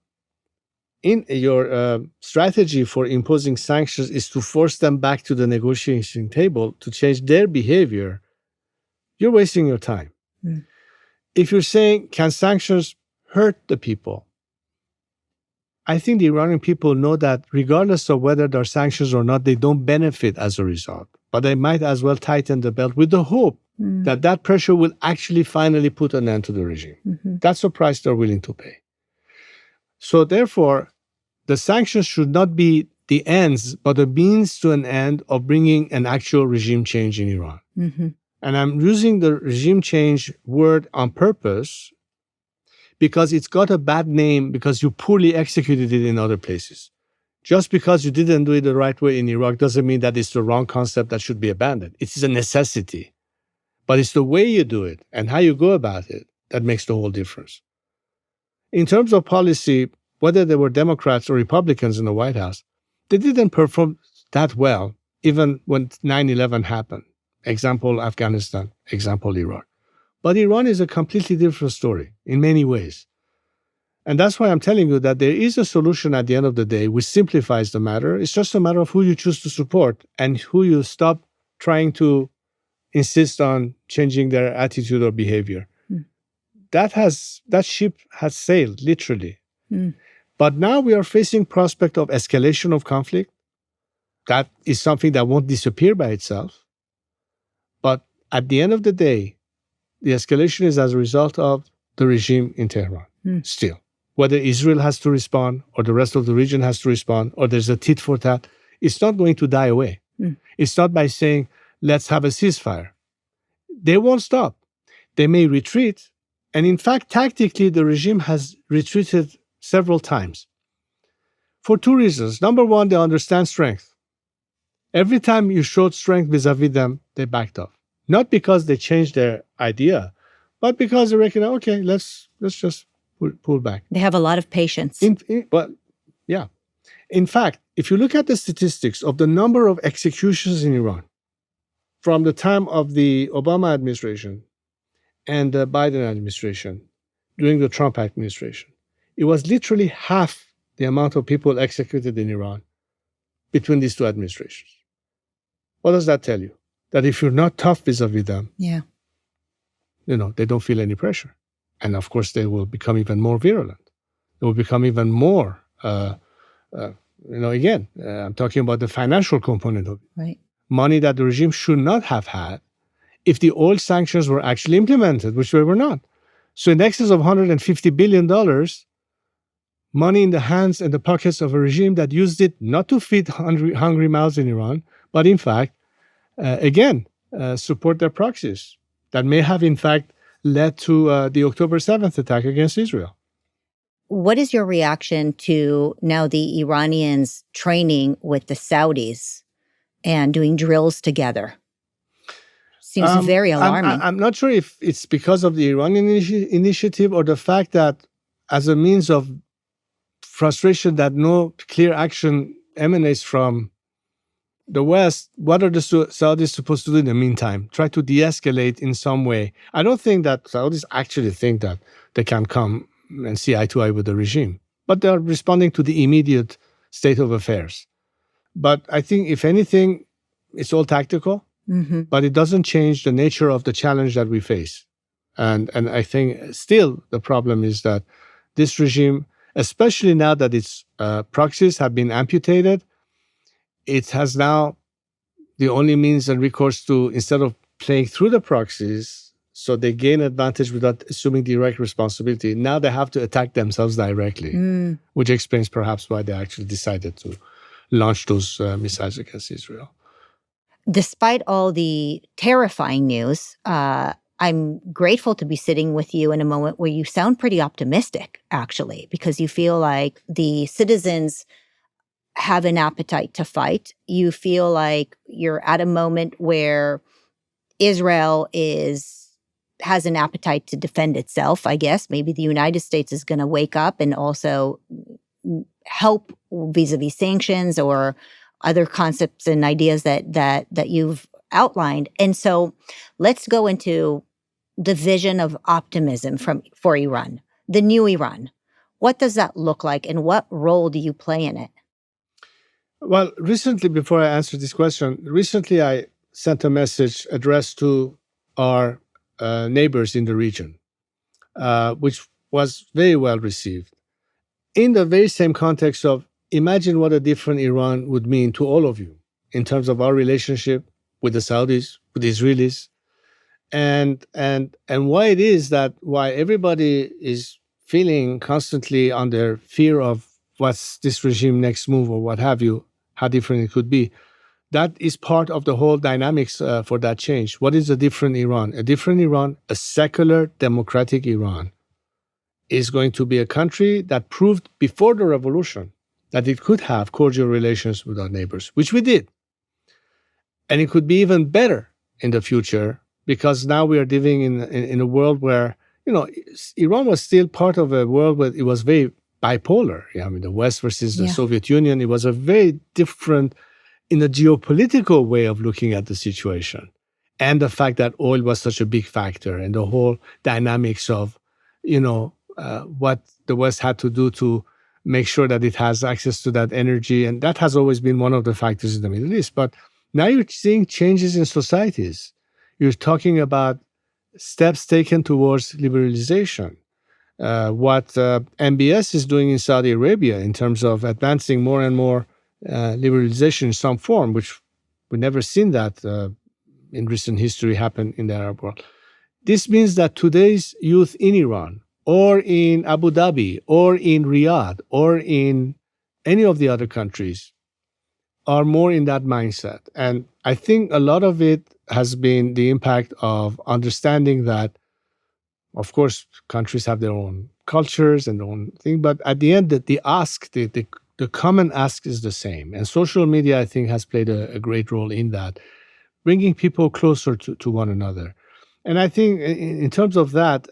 strategy for imposing sanctions is to force them back to the negotiation table to change their behavior, you're wasting your time. If you're saying, can sanctions hurt the people? I think the Iranian people know that regardless of whether there are sanctions or not, they don't benefit as a result. But they might as well tighten the belt with the hope that pressure will actually finally put an end to the regime. That's the price they're willing to pay. So therefore, the sanctions should not be the ends, but a means to an end of bringing an actual regime change in Iran. And I'm using the regime change word on purpose because it's got a bad name because you poorly executed it in other places. Just because you didn't do it the right way in Iraq doesn't mean that it's the wrong concept that should be abandoned. It is a necessity. But it's the way you do it and how you go about it that makes the whole difference. In terms of policy, whether they were Democrats or Republicans in the White House, they didn't perform that well, even when 9/11 happened. Example, Afghanistan. Example, Iraq. But Iran is a completely different story in many ways. And that's why I'm telling you that there is a solution at the end of the day which simplifies the matter. It's just a matter of who you choose to support and who you stop trying to insist on changing their attitude or behavior. Mm. That ship has sailed, literally. Mm. But now we are facing prospect of escalation of conflict. That is something that won't disappear by itself. But at the end of the day, the escalation is as a result of the regime in Tehran, still. Whether Israel has to respond or the rest of the region has to respond or there's a tit for tat, it's not going to die away. It's not by saying, let's have a ceasefire. They won't stop. They may retreat. And in fact, tactically, the regime has retreated several times for two reasons. Number one, they understand strength. Every time you showed strength vis-a-vis them, they backed off. Not because they changed their idea, but because they reckon, okay, let's just pull back. They have a lot of patience. Yeah. In fact, if you look at the statistics of the number of executions in Iran from the time of the Obama administration and the Biden administration during the Trump administration, it was literally half the amount of people executed in Iran between these two administrations. What does that tell you? That if you're not tough vis-a-vis them, they don't feel any pressure. And of course, they will become even more virulent. They will become even more, again, I'm talking about the financial component of it. Right. Money that the regime should not have had if the oil sanctions were actually implemented, which they were not. So in excess of $150 billion, money in the hands and the pockets of a regime that used it not to feed hungry mouths in Iran, but in fact, support their proxies that may have in fact led to the October 7th attack against Israel. What is your reaction to now the Iranians training with the Saudis and doing drills together? Seems very alarming. I'm not sure if it's because of the Iranian initiative or the fact that as a means of frustration that no clear action emanates from the West, what are the Saudis supposed to do in the meantime? Try to de-escalate in some way. I don't think that Saudis actually think that they can come and see eye to eye with the regime, but they are responding to the immediate state of affairs. But I think, if anything, it's all tactical, but it doesn't change the nature of the challenge that we face. And I think still the problem is that this regime, especially now that its proxies have been amputated, it has now the only means and recourse to, instead of playing through the proxies, so they gain advantage without assuming direct responsibility, now they have to attack themselves directly, which explains perhaps why they actually decided to launch those missiles against Israel. Despite all the terrifying news, I'm grateful to be sitting with you in a moment where you sound pretty optimistic, actually, because you feel like the citizens have an appetite to fight. You feel like you're at a moment where Israel has an appetite to defend itself, I guess. Maybe the United States is going to wake up and also help vis-a-vis sanctions or other concepts and ideas that you've outlined. And so let's go into the vision of optimism for Iran, the new Iran. What does that look like, and what role do you play in it? Well, recently, before I answer this question, I sent a message addressed to our neighbors in the region, which was very well received. In the very same context of, imagine what a different Iran would mean to all of you in terms of our relationship with the Saudis, with the Israelis, and why it is that why everybody is feeling constantly under fear of what's this regime next move or what have you, how different it could be. That is part of the whole dynamics for that change. What is a different Iran? A different Iran, a secular, democratic Iran, is going to be a country that proved before the revolution that it could have cordial relations with our neighbors, which we did. And it could be even better in the future, because now we are living in a world where, Iran was still part of a world where it was very bipolar. I mean, the West versus the Soviet Union, it was a very different, in a geopolitical way of looking at the situation. And the fact that oil was such a big factor and the whole dynamics of, what the West had to do to make sure that it has access to that energy. And that has always been one of the factors in the Middle East. But Now you're seeing changes in societies. You're talking about steps taken towards liberalization. What MBS is doing in Saudi Arabia in terms of advancing more and more liberalization in some form, which we've never seen that in recent history happen in the Arab world. This means that today's youth in Iran or in Abu Dhabi or in Riyadh or in any of the other countries are more in that mindset. And I think a lot of it has been the impact of understanding that, of course, countries have their own cultures and their own thing, but at the end, the common ask is the same. And social media, I think, has played a great role in that, bringing people closer to one another. And I think in terms of that,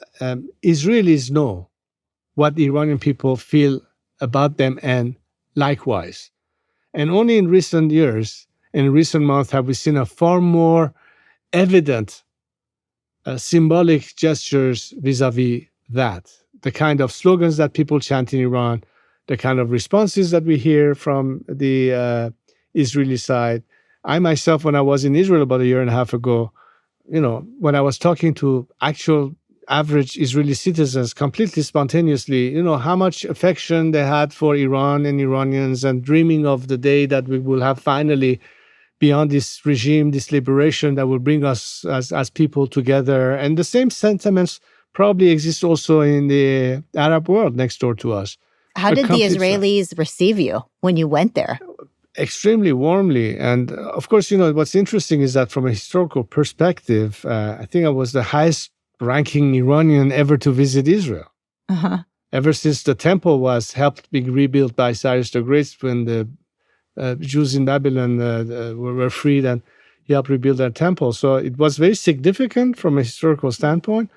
Israelis know what the Iranian people feel about them, and likewise. And only in recent years, in recent months, have we seen a far more evident symbolic gestures vis-a-vis that. The kind of slogans that people chant in Iran, the kind of responses that we hear from the Israeli side. I myself, when I was in Israel about a year and a half ago, when I was talking to actual average Israeli citizens completely spontaneously, how much affection they had for Iran and Iranians, and dreaming of the day that we will have finally, beyond this regime, this liberation that will bring us as people together. And the same sentiments probably exist also in the Arab world next door to us. How did the Israelis receive you when you went there? Extremely warmly. And of course, what's interesting is that from a historical perspective, I think I was the highest ranking Iranian ever to visit Israel. Uh-huh. Ever since the temple was helped being rebuilt by Cyrus the Great, when the Jews in Babylon were freed, and he helped rebuild their temple. So it was very significant from a historical standpoint,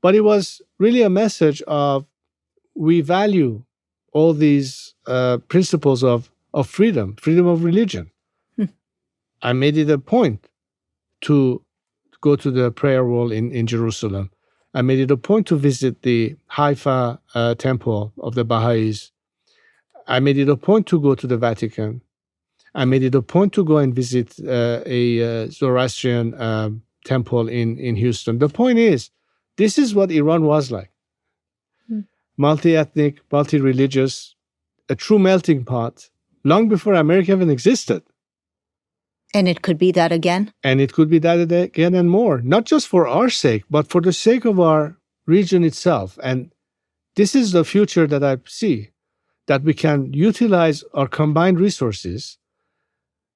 but it was really a message of we value all these principles of freedom of religion. I made it a point to go to the prayer wall in Jerusalem. I made it a point to visit the Haifa temple of the Baha'is. I made it a point to go to the Vatican. I made it a point to go and visit a Zoroastrian temple in Houston. The point is, this is what Iran was like. Multi-ethnic, multi-religious, a true melting pot, long before America even existed. And it could be that again? And it could be that again and more, not just for our sake, but for the sake of our region itself. And this is the future that I see, that we can utilize our combined resources,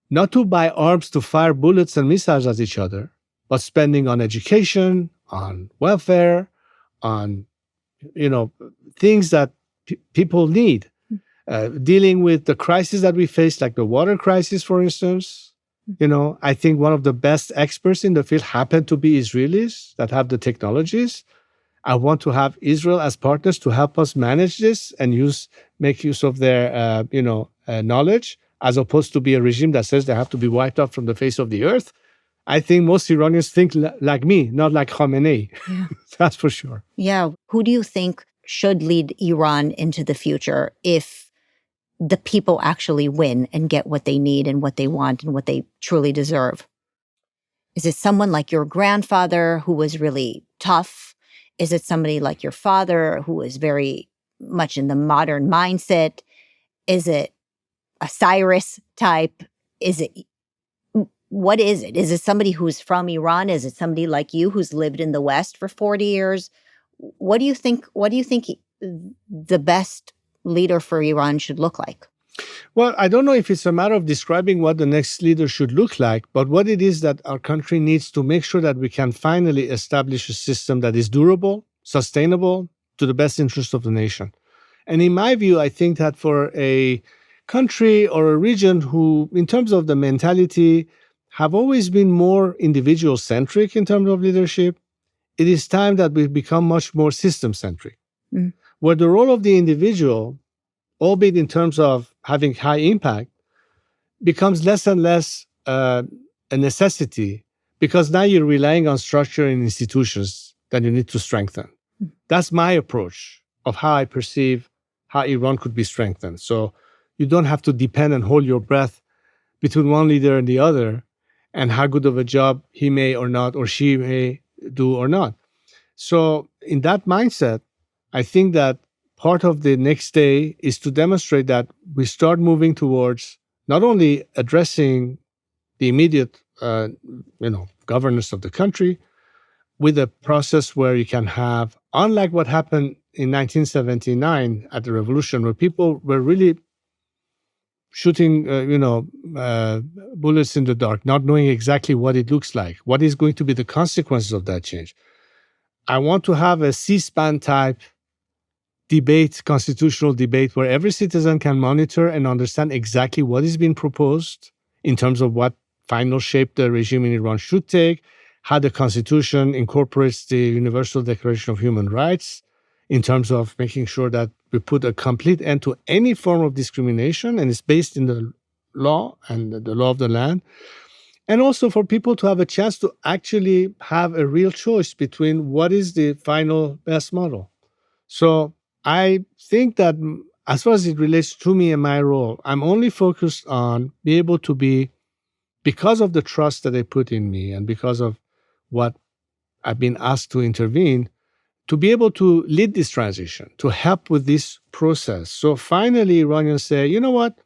not to buy arms to fire bullets and missiles at each other, but spending on education, on welfare, on, things that people need. Dealing with the crisis that we face, like the water crisis, for instance. I think one of the best experts in the field happen to be Israelis that have the technologies. I want to have Israel as partners to help us manage this and make use of their, knowledge, as opposed to be a regime that says they have to be wiped off from the face of the earth. I think most Iranians think like me, not like Khamenei. Yeah. That's for sure. Yeah. Who do you think should lead Iran into the future if the people actually win and get what they need and what they want and what they truly deserve? Is it someone like your grandfather who was really tough? Is it somebody like your father who is very much in the modern mindset? Is it a Cyrus type? What is it? Is it somebody who's from Iran? Is it somebody like you who's lived in the West for 40 years? What do you think the best leader for Iran should look like? Well, I don't know if it's a matter of describing what the next leader should look like, but what it is that our country needs to make sure that we can finally establish a system that is durable, sustainable, to the best interest of the nation. And in my view, I think that for a country or a region who, in terms of the mentality, have always been more individual-centric in terms of leadership, it is time that we become much more system-centric, where the role of the individual, albeit in terms of having high impact, becomes less and less a necessity, because now you're relying on structure and institutions that you need to strengthen. That's my approach of how I perceive how Iran could be strengthened. So you don't have to depend and hold your breath between one leader and the other. and how good of a job he may or not, or she may do or not. So in that mindset, I think that part of the next day is to demonstrate that we start moving towards not only addressing the immediate, governance of the country with a process where you can have, unlike what happened in 1979 at the revolution, where people were really shooting, bullets in the dark, not knowing exactly what it looks like, what is going to be the consequences of that change. I want to have a C-SPAN type debate, constitutional debate, where every citizen can monitor and understand exactly what is being proposed in terms of what final shape the regime in Iran should take, how the Constitution incorporates the Universal Declaration of Human Rights, in terms of making sure that we put a complete end to any form of discrimination, and it's based in the law and the law of the land. And also for people to have a chance to actually have a real choice between what is the final best model. So I think that as far as it relates to me and my role, I'm only focused on being able to be, because of the trust that they put in me and because of what I've been asked to intervene, to be able to lead this transition, to help with this process. So finally, Iranians say, you know what?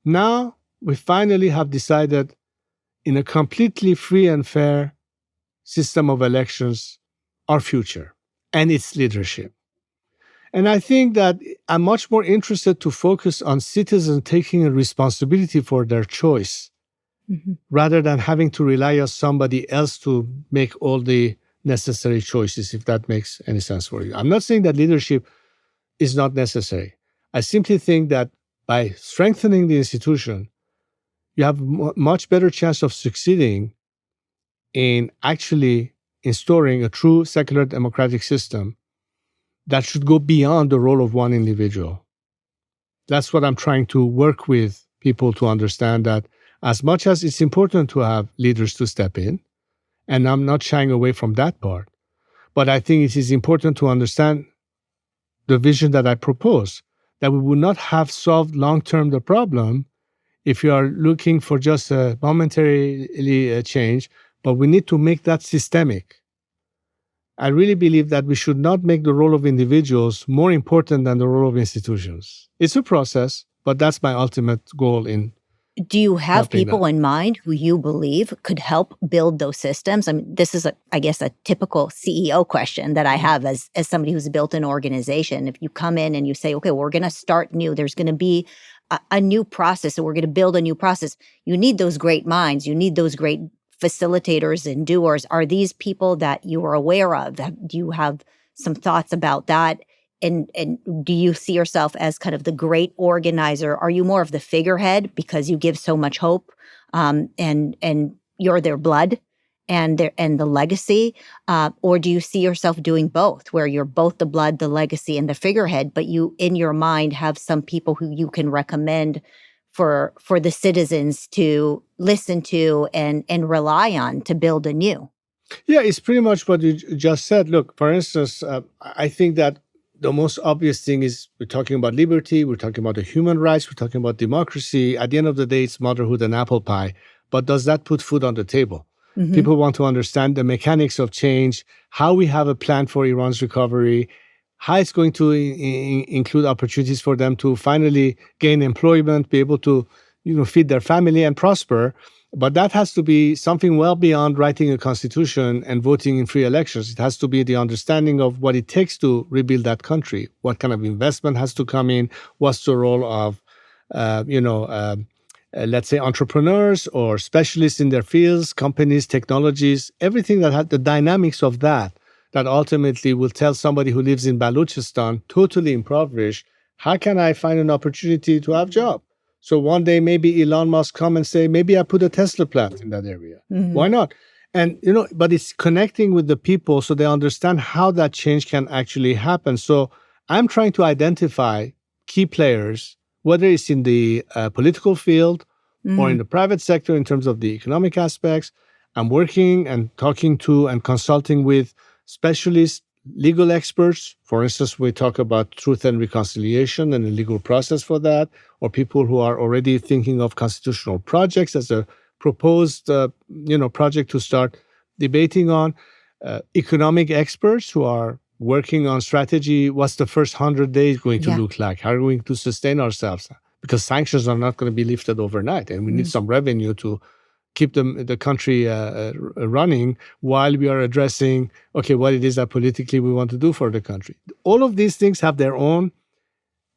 Now we finally have decided in a completely free and fair system of elections, our future and its leadership. And I think that I'm much more interested to focus on citizens taking a responsibility for their choice rather than having to rely on somebody else to make all the necessary choices, if that makes any sense for you. I'm not saying that leadership is not necessary. I simply think that by strengthening the institution, you have much better chance of succeeding in actually installing a true secular democratic system that should go beyond the role of one individual. That's what I'm trying to work with people to understand, that as much as it's important to have leaders to step in, and I'm not shying away from that part, but I think it is important to understand the vision that I propose, that we would not have solved long-term the problem if you are looking for just a momentarily change, but we need to make that systemic. I really believe that we should not make the role of individuals more important than the role of institutions. It's a process, but that's my ultimate goal in. Do you have people in mind who you believe could help build those systems? I mean, this is, I guess, a typical CEO question that I have as somebody who's built an organization. If you come in and you say, okay, we're going to start new, there's going to be a new process, and we're going to build a new process. You need those great minds. You need those great facilitators and doers. Are these people that you are aware of? Do you have some thoughts about that? And do you see yourself as kind of the great organizer? Are you more of the figurehead because you give so much hope, and you're their blood and the legacy, or do you see yourself doing both, where you're both the blood, the legacy, and the figurehead, but you in your mind have some people who you can recommend for the citizens to listen to and rely on to build anew? Yeah, it's pretty much what you just said. Look, for instance, I think that the most obvious thing is we're talking about liberty, we're talking about the human rights, we're talking about democracy. At the end of the day, it's motherhood and apple pie. But does that put food on the table? Mm-hmm. People want to understand the mechanics of change, how we have a plan for Iran's recovery, how it's going to include opportunities for them to finally gain employment, be able to feed their family and prosper. But that has to be something well beyond writing a constitution and voting in free elections. It has to be the understanding of what it takes to rebuild that country. What kind of investment has to come in? What's the role of, let's say, entrepreneurs or specialists in their fields, companies, technologies, everything that had the dynamics of that ultimately will tell somebody who lives in Balochistan, totally impoverished, how can I find an opportunity to have a job? So one day maybe Elon Musk come and say, maybe I put a Tesla plant in that area. Mm-hmm. Why not? And, but it's connecting with the people so they understand how that change can actually happen. So I'm trying to identify key players, whether it's in the political field or in the private sector in terms of the economic aspects. I'm working and talking to and consulting with specialists, legal experts. For instance, we talk about truth and reconciliation and a legal process for that, or people who are already thinking of constitutional projects as a proposed, project to start debating on. Economic experts who are working on strategy. What's the first 100 days going to look like? How are we going to sustain ourselves? Because sanctions are not going to be lifted overnight, and we need some revenue to keep the country running while we are addressing, what it is that politically we want to do for the country. All of these things have their own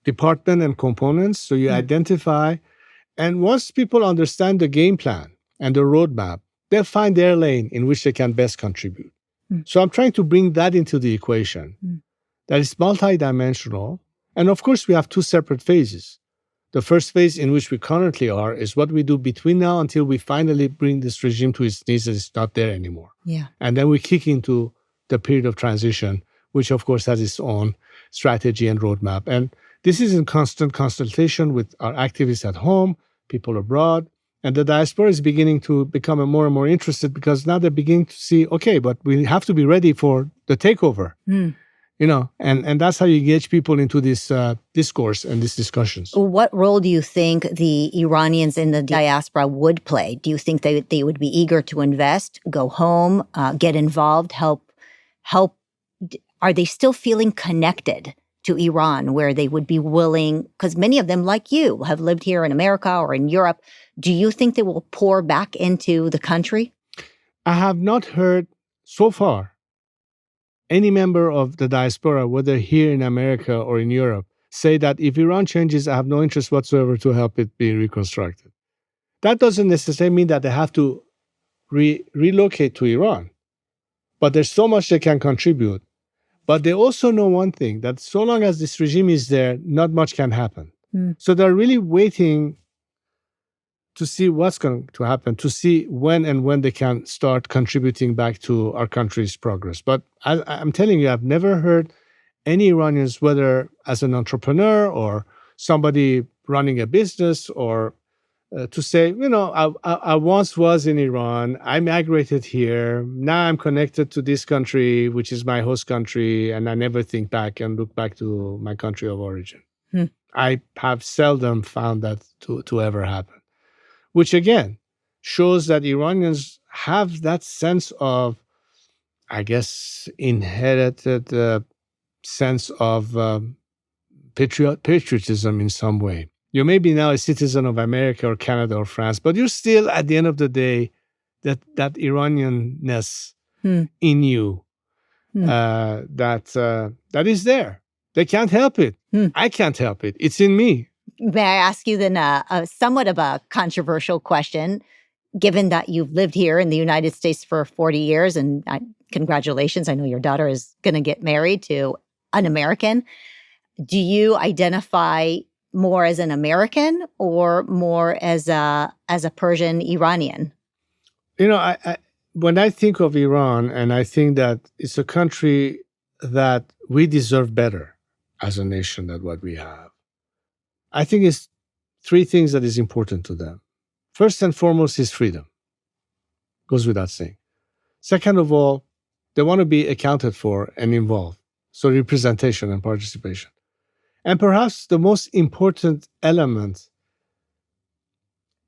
department and components. So you identify, and once people understand the game plan and the roadmap, they'll find their lane in which they can best contribute. So I'm trying to bring that into the equation. That is multidimensional. And of course, we have two separate phases. The first phase in which we currently are is what we do between now until we finally bring this regime to its knees and it's not there anymore. Yeah. And then we kick into the period of transition, which of course has its own strategy and roadmap. And this is in constant consultation with our activists at home, people abroad, and the diaspora is beginning to become more and more interested because now they're beginning to see, but we have to be ready for the takeover. And that's how you engage people into this discourse and these discussions. What role do you think the Iranians in the diaspora would play? Do you think they would be eager to invest, go home, get involved, help? Are they still feeling connected to Iran where they would be willing, because many of them, like you, have lived here in America or in Europe. Do you think they will pour back into the country? I have not heard so far any member of the diaspora, whether here in America or in Europe, say that if Iran changes, I have no interest whatsoever to help it be reconstructed. That doesn't necessarily mean that they have to relocate to Iran, but there's so much they can contribute. But they also know one thing, that so long as this regime is there, not much can happen. So they're really waiting to see what's going to happen, to see when they can start contributing back to our country's progress. But I'm telling you, I've never heard any Iranians, whether as an entrepreneur or somebody running a business, or to say, I once was in Iran, I migrated here, now I'm connected to this country, which is my host country, and I never think back and look back to my country of origin. I have seldom found that to ever happen. Which again shows that Iranians have that sense of, I guess, inherited sense of patriotism in some way. You may be now a citizen of America or Canada or France, but you're still, at the end of the day, that Iranianness in you that is there. They can't help it. I can't help it. It's in me. May I ask you then a somewhat of a controversial question, given that you've lived here in the United States for 40 years, and congratulations, I know your daughter is going to get married to an American. Do you identify more as an American or more as a Persian Iranian? When I think of Iran, and I think that it's a country that we deserve better as a nation than what we have, I think it's three things that is important to them. First and foremost is freedom. Goes without saying. Second of all, they want to be accounted for and involved. So representation and participation. And perhaps the most important element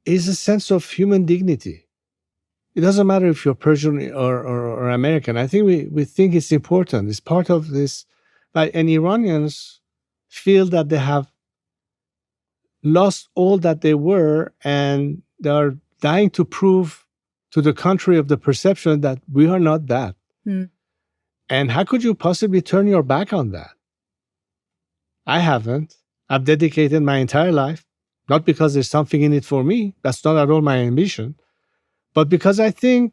is a sense of human dignity. It doesn't matter if you're Persian or American. I think we think it's important. It's part of this. And Iranians feel that they have lost all that they were, and they are dying to prove to the contrary of the perception that we are not that. And how could you possibly turn your back on that? I haven't. I've dedicated my entire life, not because there's something in it for me. That's not at all my ambition. But because I think,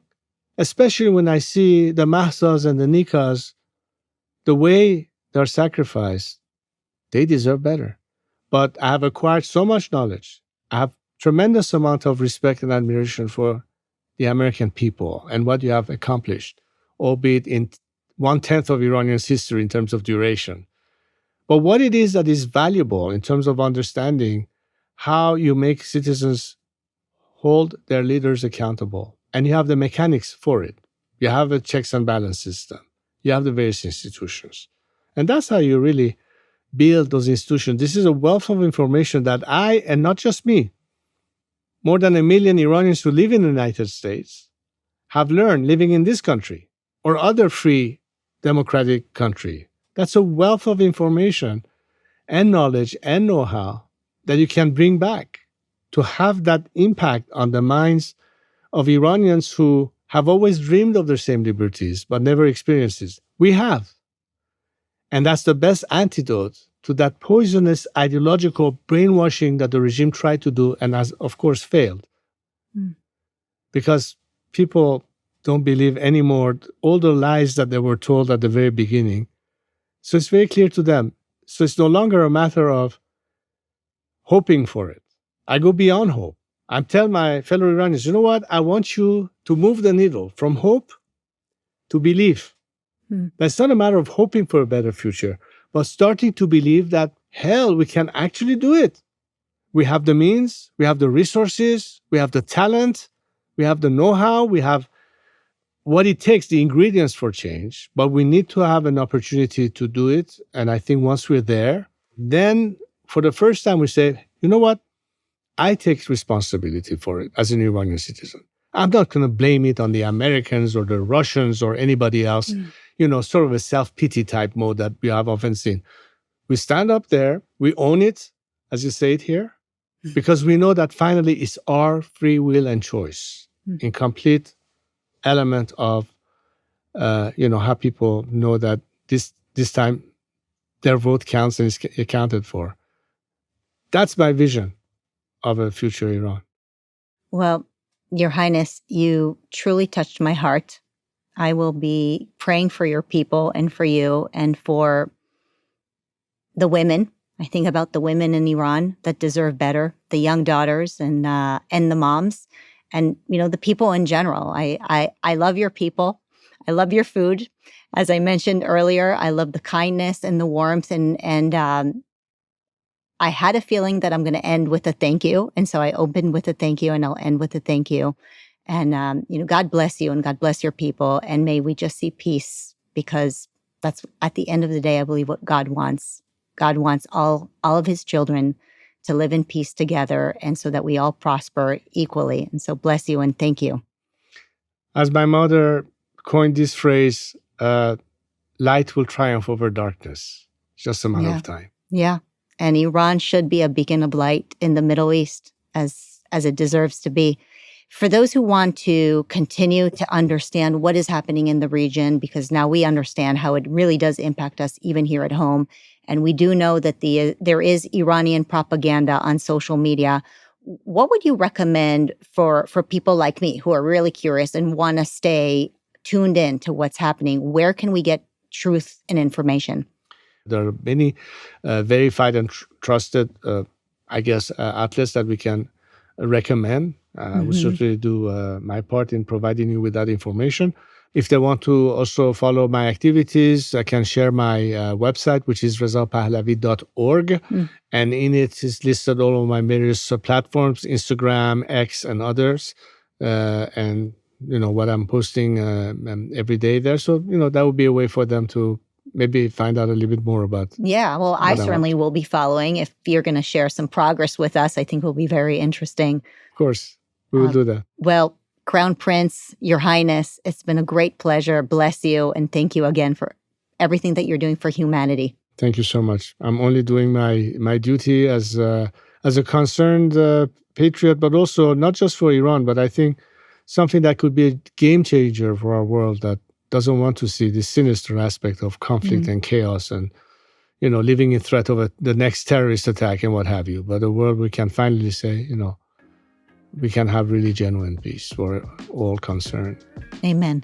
especially when I see the mahsas and the nikas, the way they're sacrificed, they deserve better. But I have acquired so much knowledge. I have tremendous amount of respect and admiration for the American people and what you have accomplished, albeit in 1/10 of Iranian's history in terms of duration. But what it is that is valuable in terms of understanding how you make citizens hold their leaders accountable. And you have the mechanics for it. You have a checks and balance system. You have the various institutions. And that's how you really build those institutions. This is a wealth of information that I, and not just me, more than 1 million Iranians who live in the United States have learned living in this country or other free democratic country. That's a wealth of information and knowledge and know-how that you can bring back to have that impact on the minds of Iranians who have always dreamed of the same liberties but never experienced it. We have. And that's the best antidote to that poisonous ideological brainwashing that the regime tried to do and has, of course, failed. Because people don't believe anymore all the lies that they were told at the very beginning. So it's very clear to them. So it's no longer a matter of hoping for it. I go beyond hope. I tell my fellow Iranians, you know what? I want you to move the needle from hope to belief. That's not a matter of hoping for a better future, but starting to believe that, hell, we can actually do it. We have the means, we have the resources, we have the talent, we have the know-how, we have what it takes, the ingredients for change, but we need to have an opportunity to do it. And I think once we're there, then for the first time we say, you know what? I take responsibility for it as an Iranian citizen. I'm not going to blame it on the Americans or the Russians or anybody else, sort of a self-pity type mode that we have often seen. We stand up there, we own it, as you say it here, because we know that finally it's our free will and choice in complete element of, how people know that this time their vote counts and is accounted for. That's my vision of a future Iran. Well, Your Highness, you truly touched my heart. I will be praying for your people and for you and for the women. I think about the women in Iran that deserve better, the young daughters and the moms, and the people in general. I love your people. I love your food. As I mentioned earlier, I love the kindness and the warmth, and I had a feeling that I'm going to end with a thank you, and so I opened with a thank you, and I'll end with a thank you. And God bless you, and God bless your people, and may we just see peace, because that's at the end of the day, I believe, what God wants. God wants all of his children to live in peace together, and so that we all prosper equally. And so bless you and thank you. As my mother coined this phrase, light will triumph over darkness. It's just a matter of time. Yeah. And Iran should be a beacon of light in the Middle East, as it deserves to be. For those who want to continue to understand what is happening in the region, because now we understand how it really does impact us even here at home, and we do know that there is Iranian propaganda on social media, what would you recommend for people like me who are really curious and want to stay tuned in to what's happening? Where can we get truth and information? There are many verified and trusted, outlets that we can recommend. I will certainly do my part in providing you with that information. If they want to also follow my activities, I can share my website, which is rezapahlavi.org. And in it is listed all of my various platforms, Instagram, X, and others. And, what I'm posting every day there. So, that would be a way for them to maybe find out a little bit more about. Yeah, well, I certainly will be following. If you're going to share some progress with us, I think will be very interesting. Of course, we will do that. Well, Crown Prince, Your Highness, it's been a great pleasure. Bless you, and thank you again for everything that you're doing for humanity. Thank you so much. I'm only doing my duty as a concerned patriot, but also not just for Iran, but I think something that could be a game changer for our world that doesn't want to see this sinister aspect of conflict and chaos and, living in threat of the next terrorist attack and what have you. But a world we can finally say, we can have really genuine peace for all concerned. Amen.